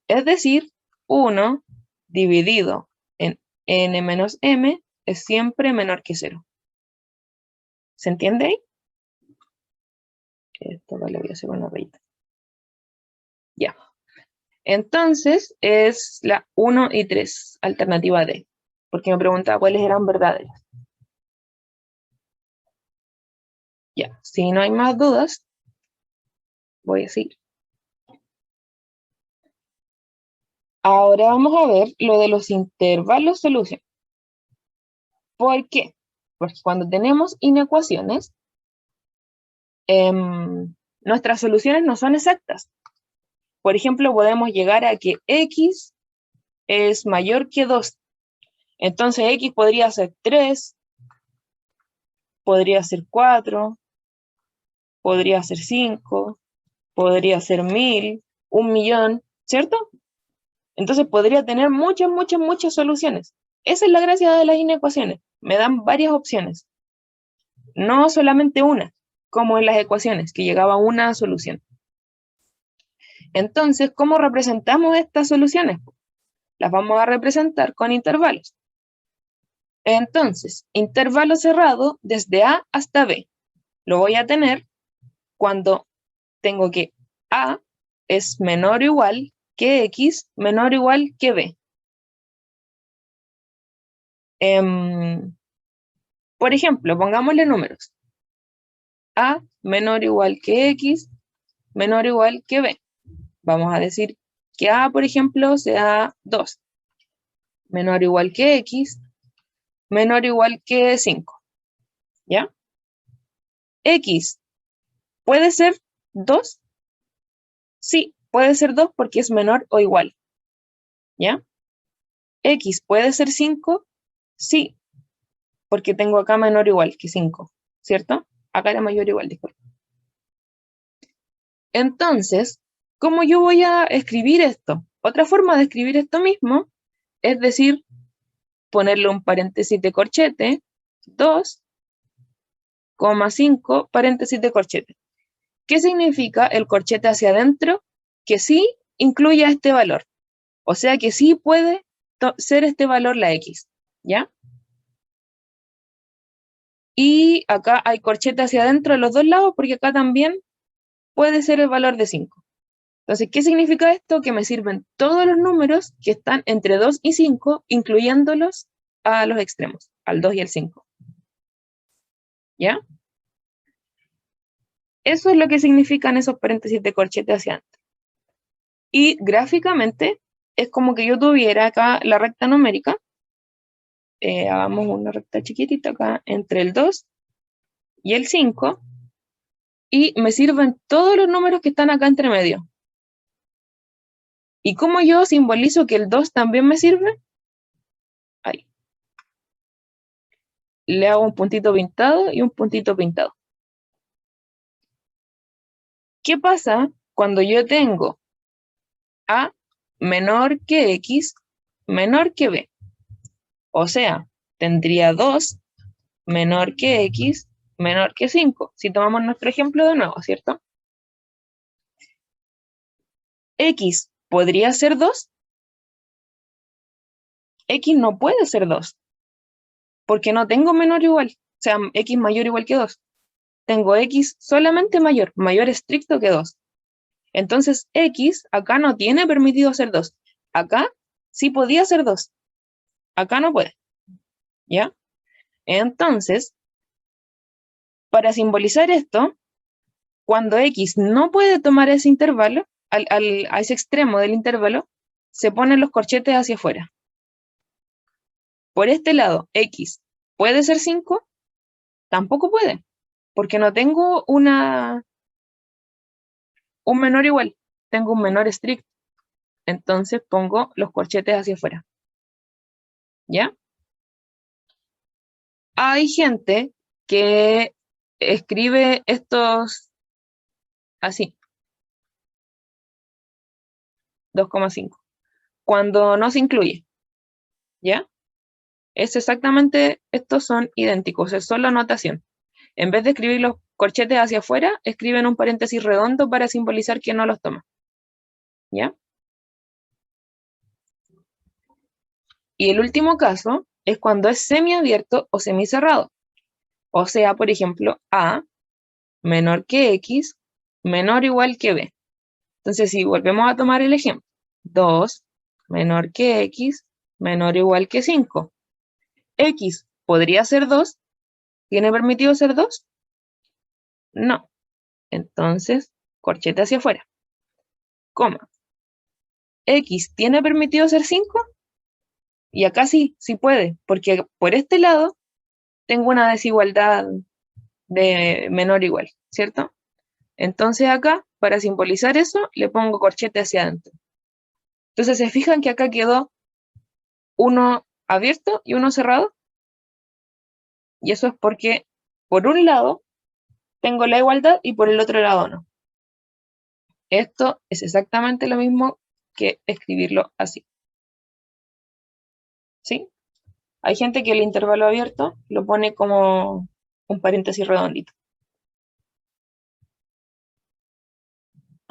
Es decir, 1 dividido en n menos m es siempre menor que 0. ¿Se entiende ahí? Esto le voy a hacer una rayita. Ya. Entonces es la 1 y 3, alternativa D. Porque me preguntaba cuáles eran verdaderas. Ya, si no hay más dudas, voy a seguir. Ahora vamos a ver lo de los intervalos solución. ¿Por qué? Porque cuando tenemos inecuaciones, nuestras soluciones no son exactas. Por ejemplo, podemos llegar a que x es mayor que 2. Entonces x podría ser 3, podría ser 4, podría ser 5, podría ser 1000, 1.000.000, ¿cierto? Entonces podría tener muchas, muchas, muchas soluciones. Esa es la gracia de las inecuaciones. Me dan varias opciones. No solamente una, como en las ecuaciones, que llegaba a una solución. Entonces, ¿cómo representamos estas soluciones? Las vamos a representar con intervalos. Entonces, intervalo cerrado desde A hasta B. Lo voy a tener cuando tengo que A es menor o igual que X, menor o igual que B. Por ejemplo, pongámosle números. A menor o igual que X, menor o igual que B. Vamos a decir que A, por ejemplo, sea 2. Menor o igual que X, menor o igual que 5. ¿Ya? X, ¿puede ser 2? Sí, puede ser 2 porque es menor o igual. ¿Ya? X, ¿puede ser 5? Sí, porque tengo acá menor o igual que 5, ¿cierto? Acá era mayor o igual, disculpa. Entonces, ¿cómo yo voy a escribir esto? Otra forma de escribir esto mismo es decir, ponerle un paréntesis de corchete, 2,5 paréntesis de corchete. ¿Qué significa el corchete hacia adentro? Que sí incluya este valor. O sea que sí puede ser este valor la X, ¿ya? Y acá hay corchete hacia adentro de los dos lados porque acá también puede ser el valor de 5. Entonces, ¿qué significa esto? Que me sirven todos los números que están entre 2 y 5, incluyéndolos a los extremos, al 2 y al 5. ¿Ya? Eso es lo que significan esos paréntesis de corchete hacia adentro. Y gráficamente es como que yo tuviera acá la recta numérica. Hagamos una recta chiquitita acá entre el 2 y el 5. y me sirven todos los números que están acá entre medio. ¿Y cómo yo simbolizo que el 2 también me sirve? Ahí. Le hago un puntito pintado y un puntito pintado. ¿Qué pasa cuando yo tengo A menor que X menor que B? O sea, tendría 2 menor que X menor que 5. Si tomamos nuestro ejemplo de nuevo, ¿cierto? X podría ser 2. X no puede ser 2. Porque no tengo menor o igual. O sea, X mayor o igual que 2. Tengo X solamente mayor. Mayor estricto que 2. Entonces, X acá no tiene permitido ser 2. Acá sí podía ser 2. Acá no puede. ¿Ya? Entonces, para simbolizar esto, cuando X no puede tomar ese intervalo, a ese extremo del intervalo, se ponen los corchetes hacia afuera. Por este lado, X puede ser 5, tampoco puede, porque no tengo un menor igual, tengo un menor estricto. Entonces pongo los corchetes hacia afuera. ¿Ya? Hay gente que escribe estos así, 2,5, cuando no se incluye. ¿Ya? Es exactamente, estos son idénticos, es solo anotación. En vez de escribir los corchetes hacia afuera, escriben un paréntesis redondo para simbolizar que no los toma. ¿Ya? Y el último caso es cuando es semiabierto o semicerrado. O sea, por ejemplo, A menor que X menor o igual que B. Entonces, si volvemos a tomar el ejemplo, 2 menor que X menor o igual que 5. X podría ser 2. ¿Tiene permitido ser 2? No. Entonces, corchete hacia afuera. Coma. X tiene permitido ser 5. Y acá sí puede, porque por este lado tengo una desigualdad de menor o igual, ¿cierto? Entonces acá, para simbolizar eso, le pongo corchete hacia adentro. Entonces, ¿se fijan que acá quedó uno abierto y uno cerrado? Y eso es porque, por un lado, tengo la igualdad y por el otro lado no. Esto es exactamente lo mismo que escribirlo así. ¿Sí? Hay gente que el intervalo abierto lo pone como un paréntesis redondito.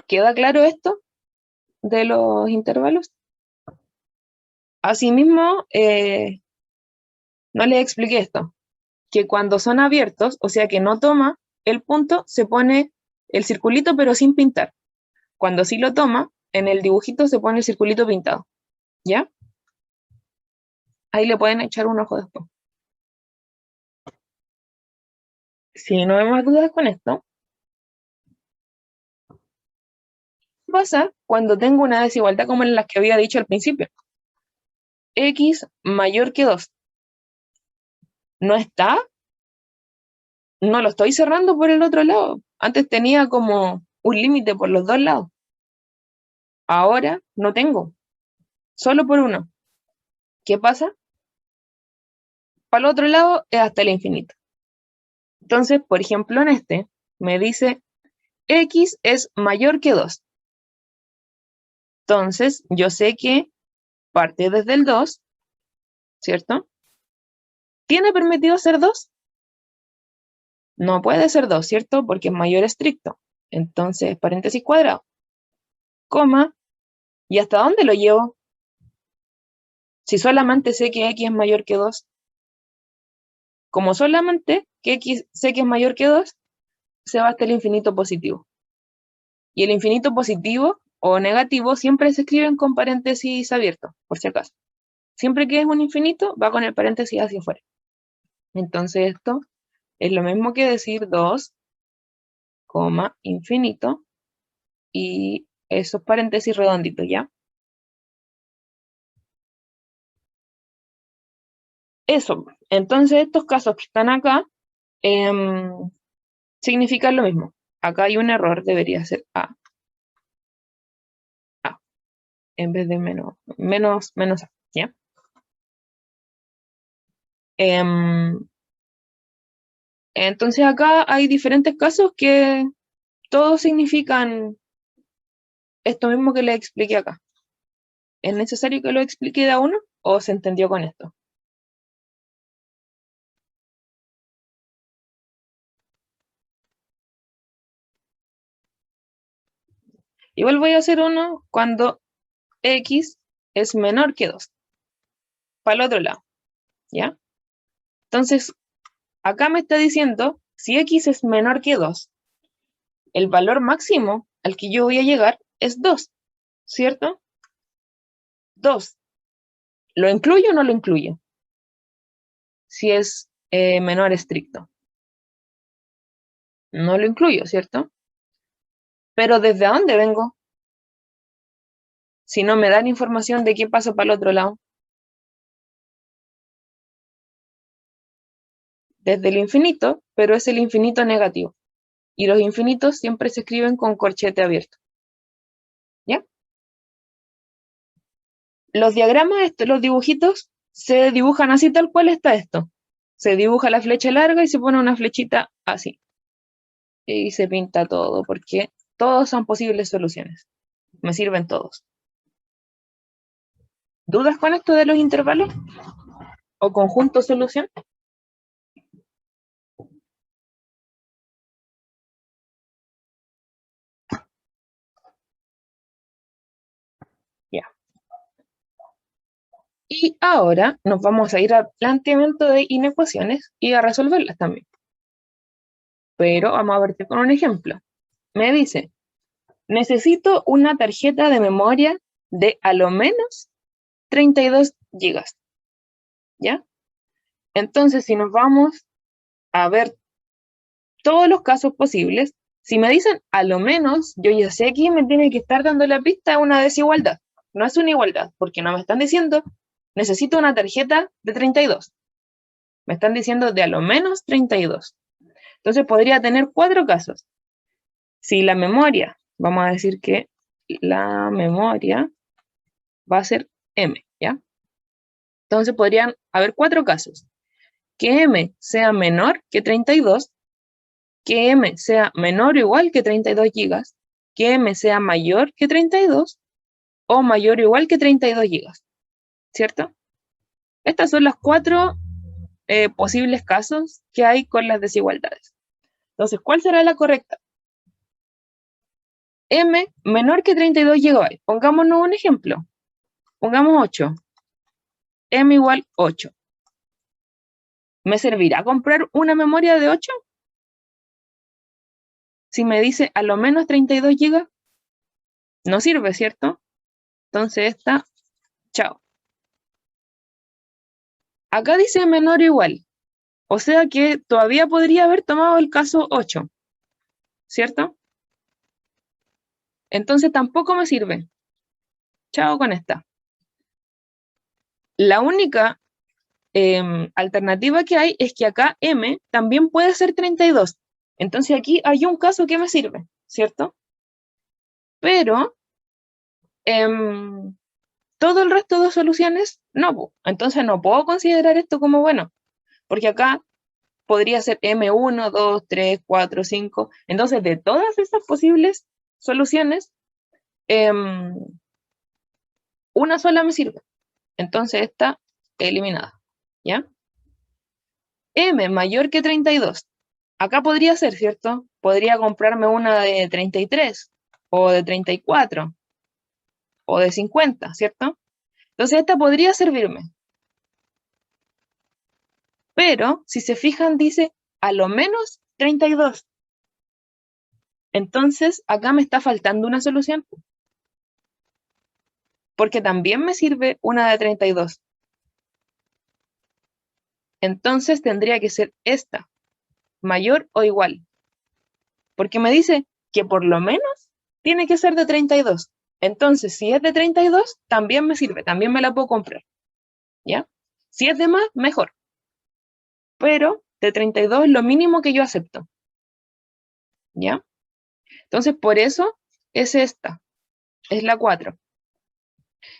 ¿Queda claro esto de los intervalos? Asimismo, no les expliqué esto, que cuando son abiertos, o sea que no toma el punto, se pone el circulito pero sin pintar. Cuando sí lo toma, en el dibujito se pone el circulito pintado. ¿Ya? Ahí le pueden echar un ojo después. Si no hay más dudas con esto, ¿qué pasa cuando tengo una desigualdad como en las que había dicho al principio? X mayor que 2. ¿No está? No lo estoy cerrando por el otro lado. Antes tenía como un límite por los dos lados. Ahora no tengo. Solo por uno. ¿Qué pasa? Para el otro lado es hasta el infinito. Entonces, por ejemplo, en este me dice X es mayor que 2. Entonces, yo sé que parte desde el 2, ¿cierto? ¿Tiene permitido ser 2? No puede ser 2, ¿cierto? Porque es mayor estricto. Entonces, paréntesis cuadrado, coma, ¿y hasta dónde lo llevo? Si solamente sé que X es mayor que 2. Como solamente que X sé que es mayor que 2, se va hasta el infinito positivo. Y el infinito positivo o negativo siempre se escriben con paréntesis abiertos, por si acaso. Siempre que es un infinito, va con el paréntesis hacia afuera. Entonces esto es lo mismo que decir 2, infinito, y esos paréntesis redonditos, ¿ya? Eso, entonces estos casos que están acá significan lo mismo. acá hay un error, debería ser A. A, en vez de menos A, ¿ya? Entonces acá hay diferentes casos que todos significan esto mismo que les expliqué acá. ¿Es necesario que lo explique de a uno o se entendió con esto? Igual voy a hacer uno cuando x es menor que 2. Para el otro lado, ¿ya? Entonces, acá me está diciendo, si x es menor que 2, el valor máximo al que yo voy a llegar es 2, ¿cierto? 2. ¿Lo incluyo o no lo incluyo? Si es menor estricto. No lo incluyo, ¿cierto? Pero ¿desde dónde vengo? Si no me dan información de qué pasa para el otro lado. Desde el infinito, pero es el infinito negativo. Y los infinitos siempre se escriben con corchete abierto. ¿Ya? Los diagramas, los dibujitos, se dibujan así tal cual está esto. Se dibuja la flecha larga y se pone una flechita así. Y se pinta todo, porque todos son posibles soluciones. Me sirven todos. ¿Dudas con esto de los intervalos? ¿O conjunto solución? Ya. Y ahora nos vamos a ir al planteamiento de inecuaciones y a resolverlas también. Pero vamos a partir con un ejemplo. Me dice, necesito una tarjeta de memoria de a lo menos 32 gigas. ¿Ya? Entonces, si nos vamos a ver todos los casos posibles, si me dicen a lo menos, yo ya sé que me tiene que estar dando la pista una desigualdad. No es una igualdad, porque no me están diciendo, necesito una tarjeta de 32. Me están diciendo de a lo menos 32. Entonces podría tener 4 casos. Si la memoria, vamos a decir que la memoria va a ser M, ¿ya? Entonces podrían haber 4 casos. Que M sea menor que 32, que M sea menor o igual que 32 gigas, que M sea mayor que 32 o mayor o igual que 32 gigas, ¿cierto? Estas son las 4 posibles casos que hay con las desigualdades. Entonces, ¿cuál será la correcta? M menor que 32 GB. Pongámonos un ejemplo. Pongamos 8. M igual 8. ¿Me servirá comprar una memoria de 8? Si me dice a lo menos 32 GB, no sirve, ¿cierto? Entonces esta, chao. Acá dice menor o igual. O sea que todavía podría haber tomado el caso 8, ¿cierto? Entonces tampoco me sirve. Chao con esta. La única alternativa que hay es que acá M también puede ser 32. Entonces aquí hay un caso que me sirve, ¿cierto? Pero todo el resto de soluciones no. Entonces no puedo considerar esto como bueno, porque acá podría ser M1, 2, 3, 4, 5. Entonces de todas estas posibles soluciones, una sola me sirve. Entonces esta eliminada, ¿ya? M mayor que 32. Acá podría ser, ¿cierto? Podría comprarme una de 33, o de 34, o de 50, ¿cierto? Entonces esta podría servirme. Pero, si se fijan, dice a lo menos 32. Entonces, acá me está faltando una solución. Porque también me sirve una de 32. Entonces tendría que ser esta, mayor o igual. Porque me dice que por lo menos tiene que ser de 32. Entonces, si es de 32, también me sirve, también me la puedo comprar. ¿Ya? Si es de más, mejor. Pero de 32 es lo mínimo que yo acepto. ¿Ya? Entonces, por eso es esta, es la 4.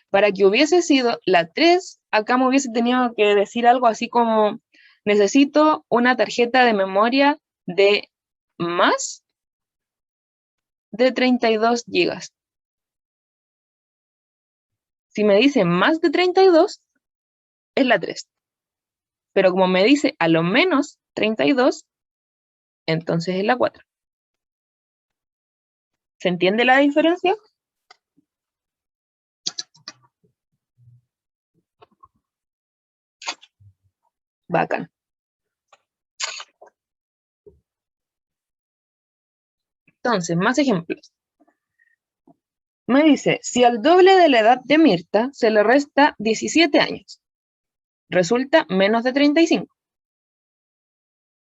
Para que hubiese sido la 3, acá me hubiese tenido que decir algo así como, necesito una tarjeta de memoria de más de 32 gigas. Si me dice más de 32, es la 3. Pero como me dice a lo menos 32, entonces es la 4. ¿Se entiende la diferencia? Bacán. Entonces, más ejemplos. Me dice, si al doble de la edad de Mirta se le resta 17 años, resulta menos de 35.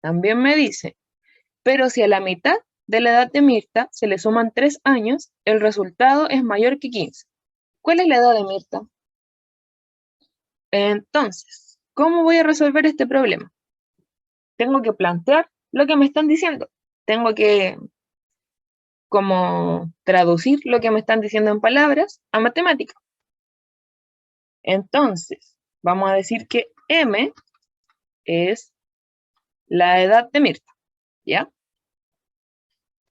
También me dice, pero si a la mitad de la edad de Mirta se le suman 3 años, el resultado es mayor que 15. ¿Cuál es la edad de Mirta? Entonces, ¿cómo voy a resolver este problema? Tengo que plantear lo que me están diciendo. Tengo que como traducir lo que me están diciendo en palabras a matemática. Entonces, vamos a decir que M es la edad de Mirta, ¿ya?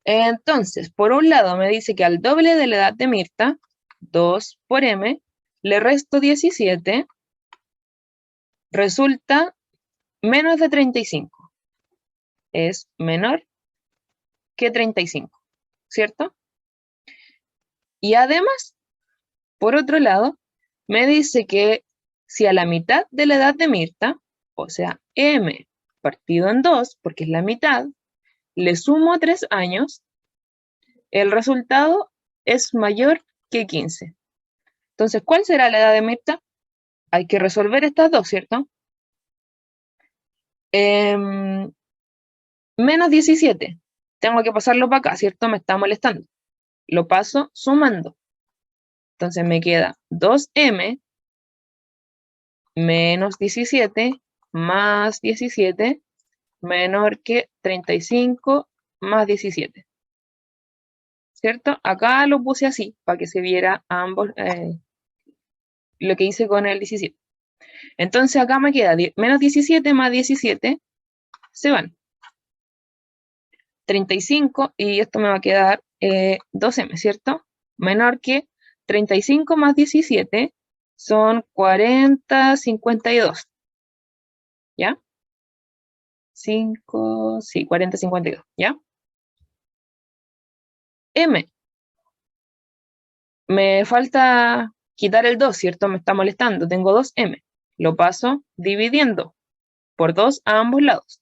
Entonces, por un lado me dice que al doble de la edad de Mirta, 2 por M, le resto 17, resulta menos de 35. Es menor que 35, ¿cierto? Y además, por otro lado, me dice que si a la mitad de la edad de Mirta, o sea, M partido en 2, porque es la mitad, le sumo 3 años, el resultado es mayor que 15. Entonces, ¿cuál será la edad de Mirta? Hay que resolver estas dos, ¿cierto? Menos 17. Tengo que pasarlo para acá, ¿cierto? Me está molestando. Lo paso sumando. Entonces me queda 2M menos 17 más 17 menor que 35 más 17. ¿Cierto? Acá lo puse así, para que se viera ambos lo que hice con el 17. Entonces acá me queda menos 17 más 17, se van. 35, y esto me va a quedar 2M, ¿cierto? Menor que 35 más 17 son 40, 52. ¿Ya? 5, sí, 40, 52, ¿ya? M. Me falta quitar el 2, ¿cierto? Me está molestando. Tengo 2M. Lo paso dividiendo por 2 a ambos lados.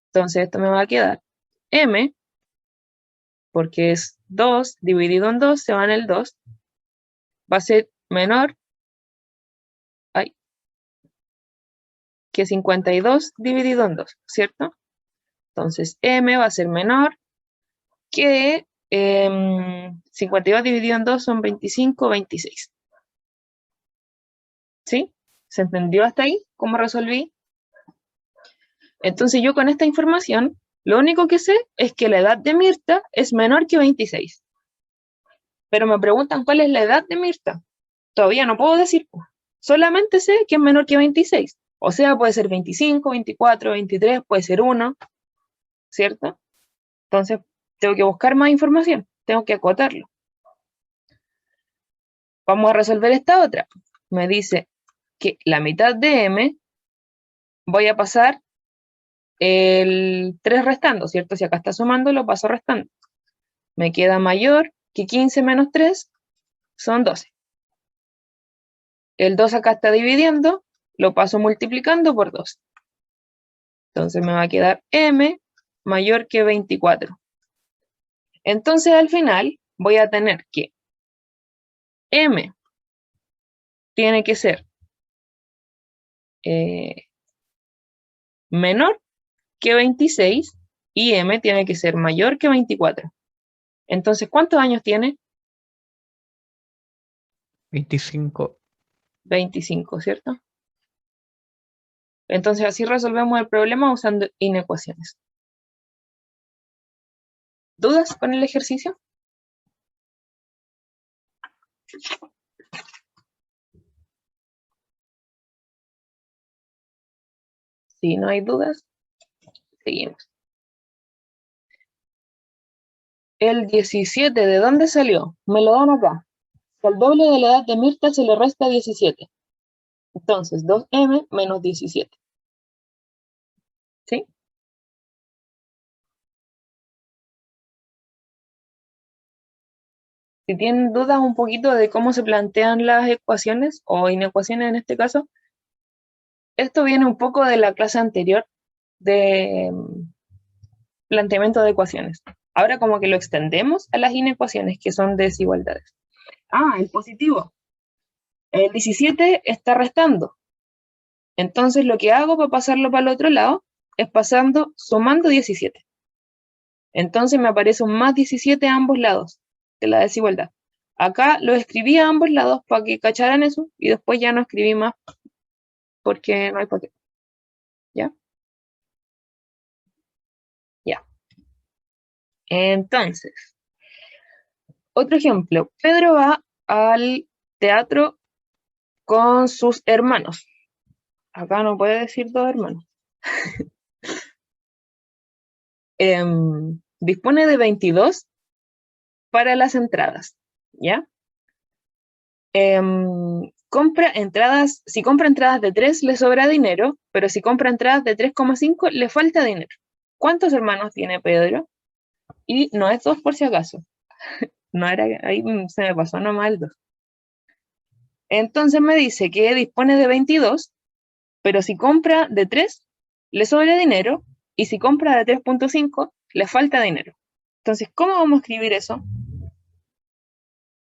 Entonces esto me va a quedar M, porque es 2 dividido en 2, se va en el 2. Va a ser menor que 52 dividido en 2, ¿cierto? Entonces M va a ser menor que 52 dividido en 2 son 25, 26. ¿Sí? ¿Se entendió hasta ahí? ¿Cómo resolví? Entonces yo con esta información, lo único que sé es que la edad de Mirta es menor que 26. Pero me preguntan cuál es la edad de Mirta. Todavía no puedo decir. Solamente sé que es menor que 26. O sea, puede ser 25, 24, 23, puede ser 1, ¿cierto? Entonces, tengo que buscar más información, tengo que acotarlo. Vamos a resolver esta otra. Me dice que la mitad de M voy a pasar el 3 restando, ¿cierto? Si acá está sumando, lo paso restando. Me queda mayor que 15 menos 3, son 12. El 2 acá está dividiendo, lo paso multiplicando por 2. Entonces me va a quedar M mayor que 24. Entonces al final voy a tener que M tiene que ser menor que 26 y M tiene que ser mayor que 24. Entonces, ¿cuántos años tiene? 25. 25, ¿cierto? Entonces así resolvemos el problema usando inecuaciones. ¿Dudas con el ejercicio? Si no hay dudas, seguimos. El 17, ¿de dónde salió? Me lo dan acá. Al doble de la edad de Mirta se le resta 17. Entonces, 2m menos 17. ¿Sí? Si tienen dudas un poquito de cómo se plantean las ecuaciones, o inecuaciones en este caso, esto viene un poco de la clase anterior de planteamiento de ecuaciones. Ahora como que lo extendemos a las inecuaciones, que son desigualdades. El positivo. El 17 está restando. Entonces lo que hago para pasarlo para el otro lado es sumando 17. Entonces me aparece un más 17 a ambos lados de la desigualdad. Acá lo escribí a ambos lados para que cacharan eso y después ya no escribí más porque no hay por qué. ¿Ya? Ya. Entonces, otro ejemplo. Pedro va al teatro con sus hermanos. Acá no puede decir dos hermanos. Dispone de 22 para las entradas, ¿ya? Compra entradas, si compra entradas de 3 le sobra dinero, pero si compra entradas de 3,5 le falta dinero. ¿Cuántos hermanos tiene Pedro? Y no es 2 por si acaso. No era, ahí se me pasó nomás el 2. Entonces me dice que dispone de 22, pero si compra de 3 le sobra dinero, y si compra de 3,5 le falta dinero. Entonces, ¿cómo vamos a escribir eso?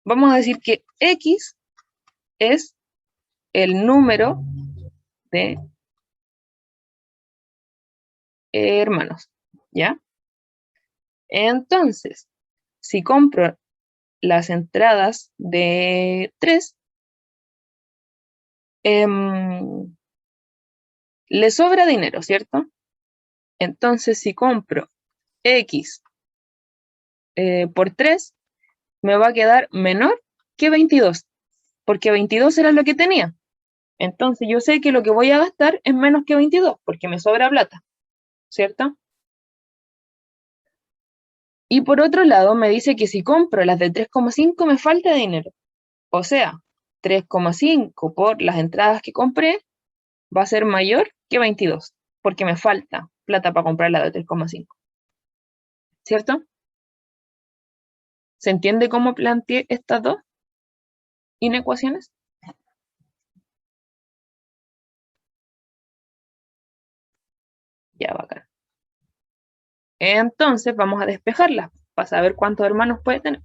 Vamos a decir que X es el número de hermanos, ¿ya? Entonces, si compro las entradas de 3, le sobra dinero, ¿cierto? Entonces, si compro X por 3, me va a quedar menor que 22, porque 22 era lo que tenía. Entonces, yo sé que lo que voy a gastar es menos que 22, porque me sobra plata, ¿cierto? Y por otro lado, me dice que si compro las de 3,5 me falta dinero. O sea, 3,5 por las entradas que compré va a ser mayor que 22, porque me falta plata para comprar la de 3,5. ¿Cierto? ¿Se entiende cómo planteé estas dos inecuaciones? Ya, bacán. Entonces vamos a despejarlas para saber cuántos hermanos puede tener.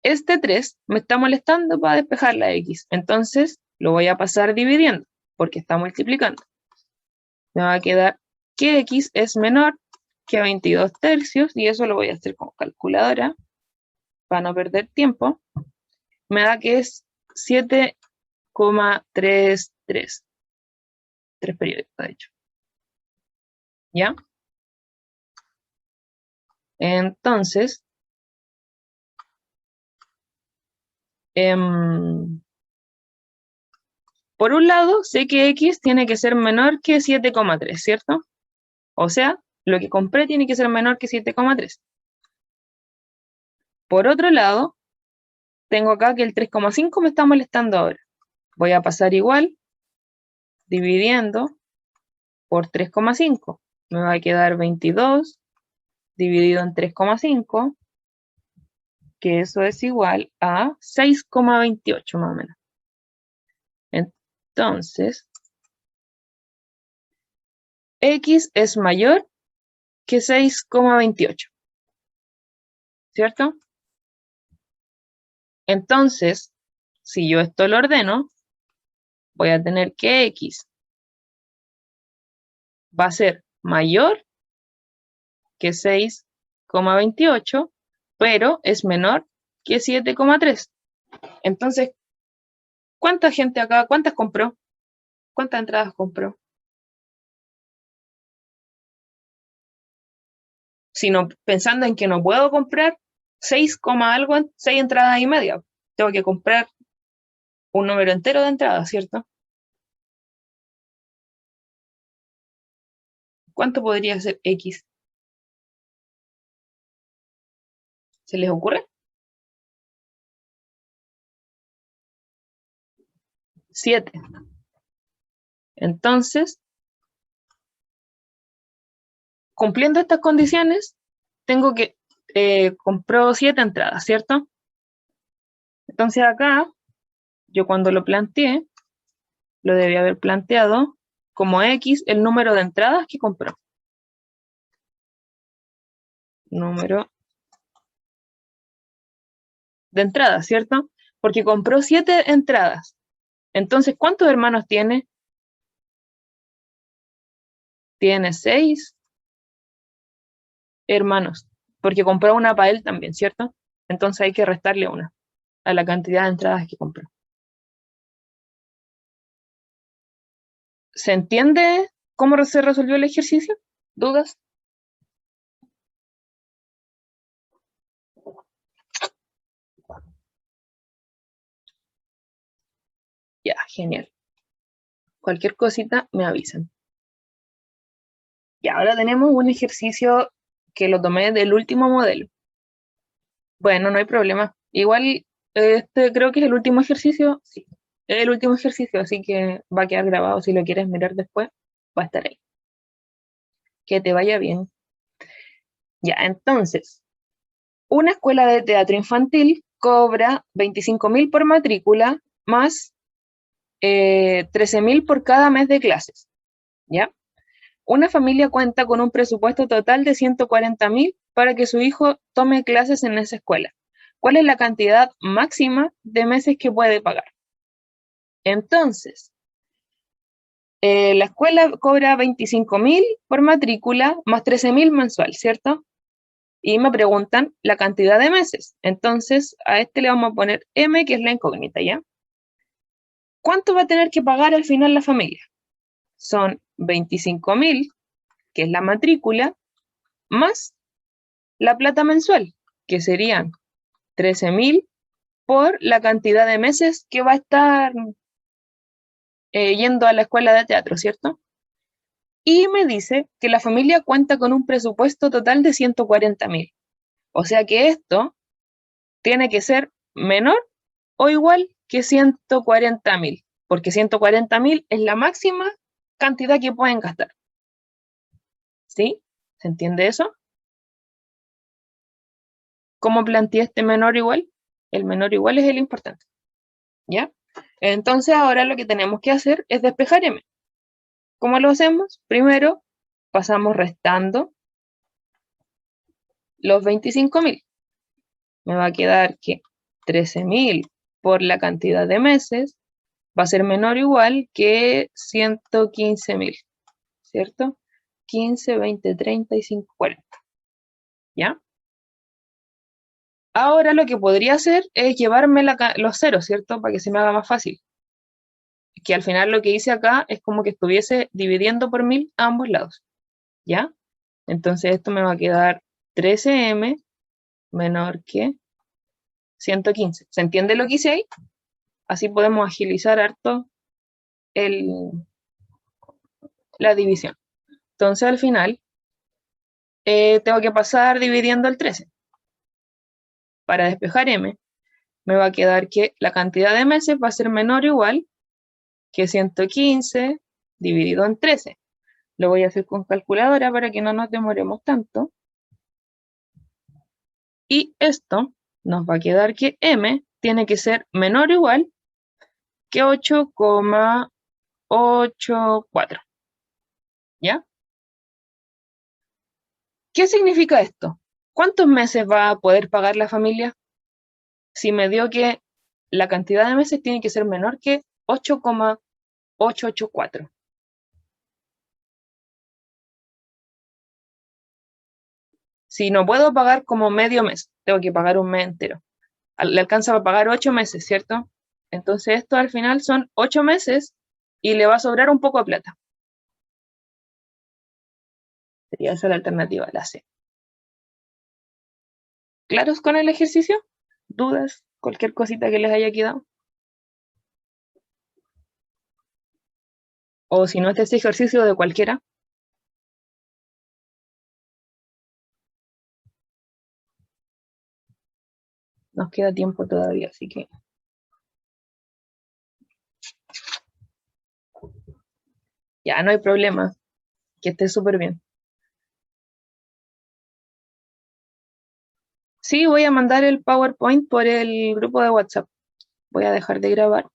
Este 3 me está molestando para despejar la X. Entonces lo voy a pasar dividiendo, porque está multiplicando. Me va a quedar que X es menor que 22 tercios, y eso lo voy a hacer con calculadora, para no perder tiempo. Me da que es 7,33. 3 periódicos, de hecho. ¿Ya? Entonces, por un lado, sé que X tiene que ser menor que 7,3, ¿cierto? O sea, lo que compré tiene que ser menor que 7,3. Por otro lado, tengo acá que el 3,5 me está molestando ahora. Voy a pasar igual, dividiendo por 3,5. Me va a quedar 22 dividido en 3,5, que eso es igual a 6,28 más o menos. Entonces, X es mayor que 6,28, ¿cierto? Entonces, si yo esto lo ordeno, voy a tener que X va a ser mayor que 6,28, pero es menor que 7,3. Entonces, ¿cuánta gente acá, cuántas compró? ¿Cuántas entradas compró? sino pensando en que no puedo comprar 6, algo, 6 entradas y media. Tengo que comprar un número entero de entradas, ¿cierto? ¿Cuánto podría ser X? ¿Se les ocurre? 7. Entonces, cumpliendo estas condiciones, tengo que compro 7 entradas, ¿cierto? Entonces acá, yo cuando lo planteé, lo debía haber planteado como X el número de entradas que compró. Número de entradas, ¿cierto? Porque compró 7 entradas. Entonces, ¿cuántos hermanos tiene? Tiene 6 hermanos, porque compró una para él también, ¿cierto? Entonces hay que restarle una a la cantidad de entradas que compró. ¿Se entiende cómo se resolvió el ejercicio? ¿Dudas? Ya, genial. Cualquier cosita me avisan. Y ahora tenemos un ejercicio que lo tomé del último modelo. Bueno, no hay problema. Igual, este creo que es el último ejercicio. Sí, es el último ejercicio, así que va a quedar grabado. Si lo quieres mirar después, va a estar ahí. Que te vaya bien. Ya, entonces, una escuela de teatro infantil cobra 25.000 por matrícula más 13.000 por cada mes de clases. ¿Ya? Una familia cuenta con un presupuesto total de 140.000 para que su hijo tome clases en esa escuela. ¿Cuál es la cantidad máxima de meses que puede pagar? Entonces, la escuela cobra 25.000 por matrícula más 13.000 mensual, ¿cierto? Y me preguntan la cantidad de meses. Entonces, a este le vamos a poner M, que es la incógnita, ¿ya? ¿Cuánto va a tener que pagar al final la familia? Son 25.000, que es la matrícula, más la plata mensual, que serían 13.000 por la cantidad de meses que va a estar yendo a la escuela de teatro, ¿cierto? Y me dice que la familia cuenta con un presupuesto total de 140.000. O sea que esto tiene que ser menor o igual que 140.000, porque 140.000 es la máxima cantidad que pueden gastar. ¿Sí? ¿Se entiende eso? ¿Cómo planteé este menor igual? El menor igual es el importante. ¿Ya? Entonces ahora lo que tenemos que hacer es despejar M. ¿Cómo lo hacemos? Primero pasamos restando los 25.000. Me va a quedar que 13.000 por la cantidad de meses va a ser menor o igual que 115.000, ¿cierto? 15, 20, 35, 40. ¿Ya? Ahora lo que podría hacer es llevarme los ceros, ¿cierto? Para que se me haga más fácil. Que al final lo que hice acá es como que estuviese dividiendo por 1000 a ambos lados. ¿Ya? Entonces esto me va a quedar 13M menor que 115. ¿Se entiende lo que hice ahí? Así podemos agilizar harto la división. Entonces al final tengo que pasar dividiendo el 13. Para despejar M, me va a quedar que la cantidad de meses va a ser menor o igual que 115 dividido en 13. Lo voy a hacer con calculadora para que no nos demoremos tanto. Y esto nos va a quedar que M tiene que ser menor o igual que 8,84. ¿Ya? ¿Qué significa esto? ¿Cuántos meses va a poder pagar la familia? Si me dio que la cantidad de meses tiene que ser menor que 8,884. Si no puedo pagar como medio mes, tengo que pagar un mes entero. Le alcanza a pagar 8 meses, ¿cierto? Entonces esto al final son 8 meses y le va a sobrar un poco de plata. Sería esa la alternativa, la C. ¿Claros con el ejercicio? ¿Dudas? ¿Cualquier cosita que les haya quedado? O si no es de este ejercicio, de cualquiera. Nos queda tiempo todavía, así que... Ya, no hay problema. Que esté súper bien. Sí, voy a mandar el PowerPoint por el grupo de WhatsApp. Voy a dejar de grabar.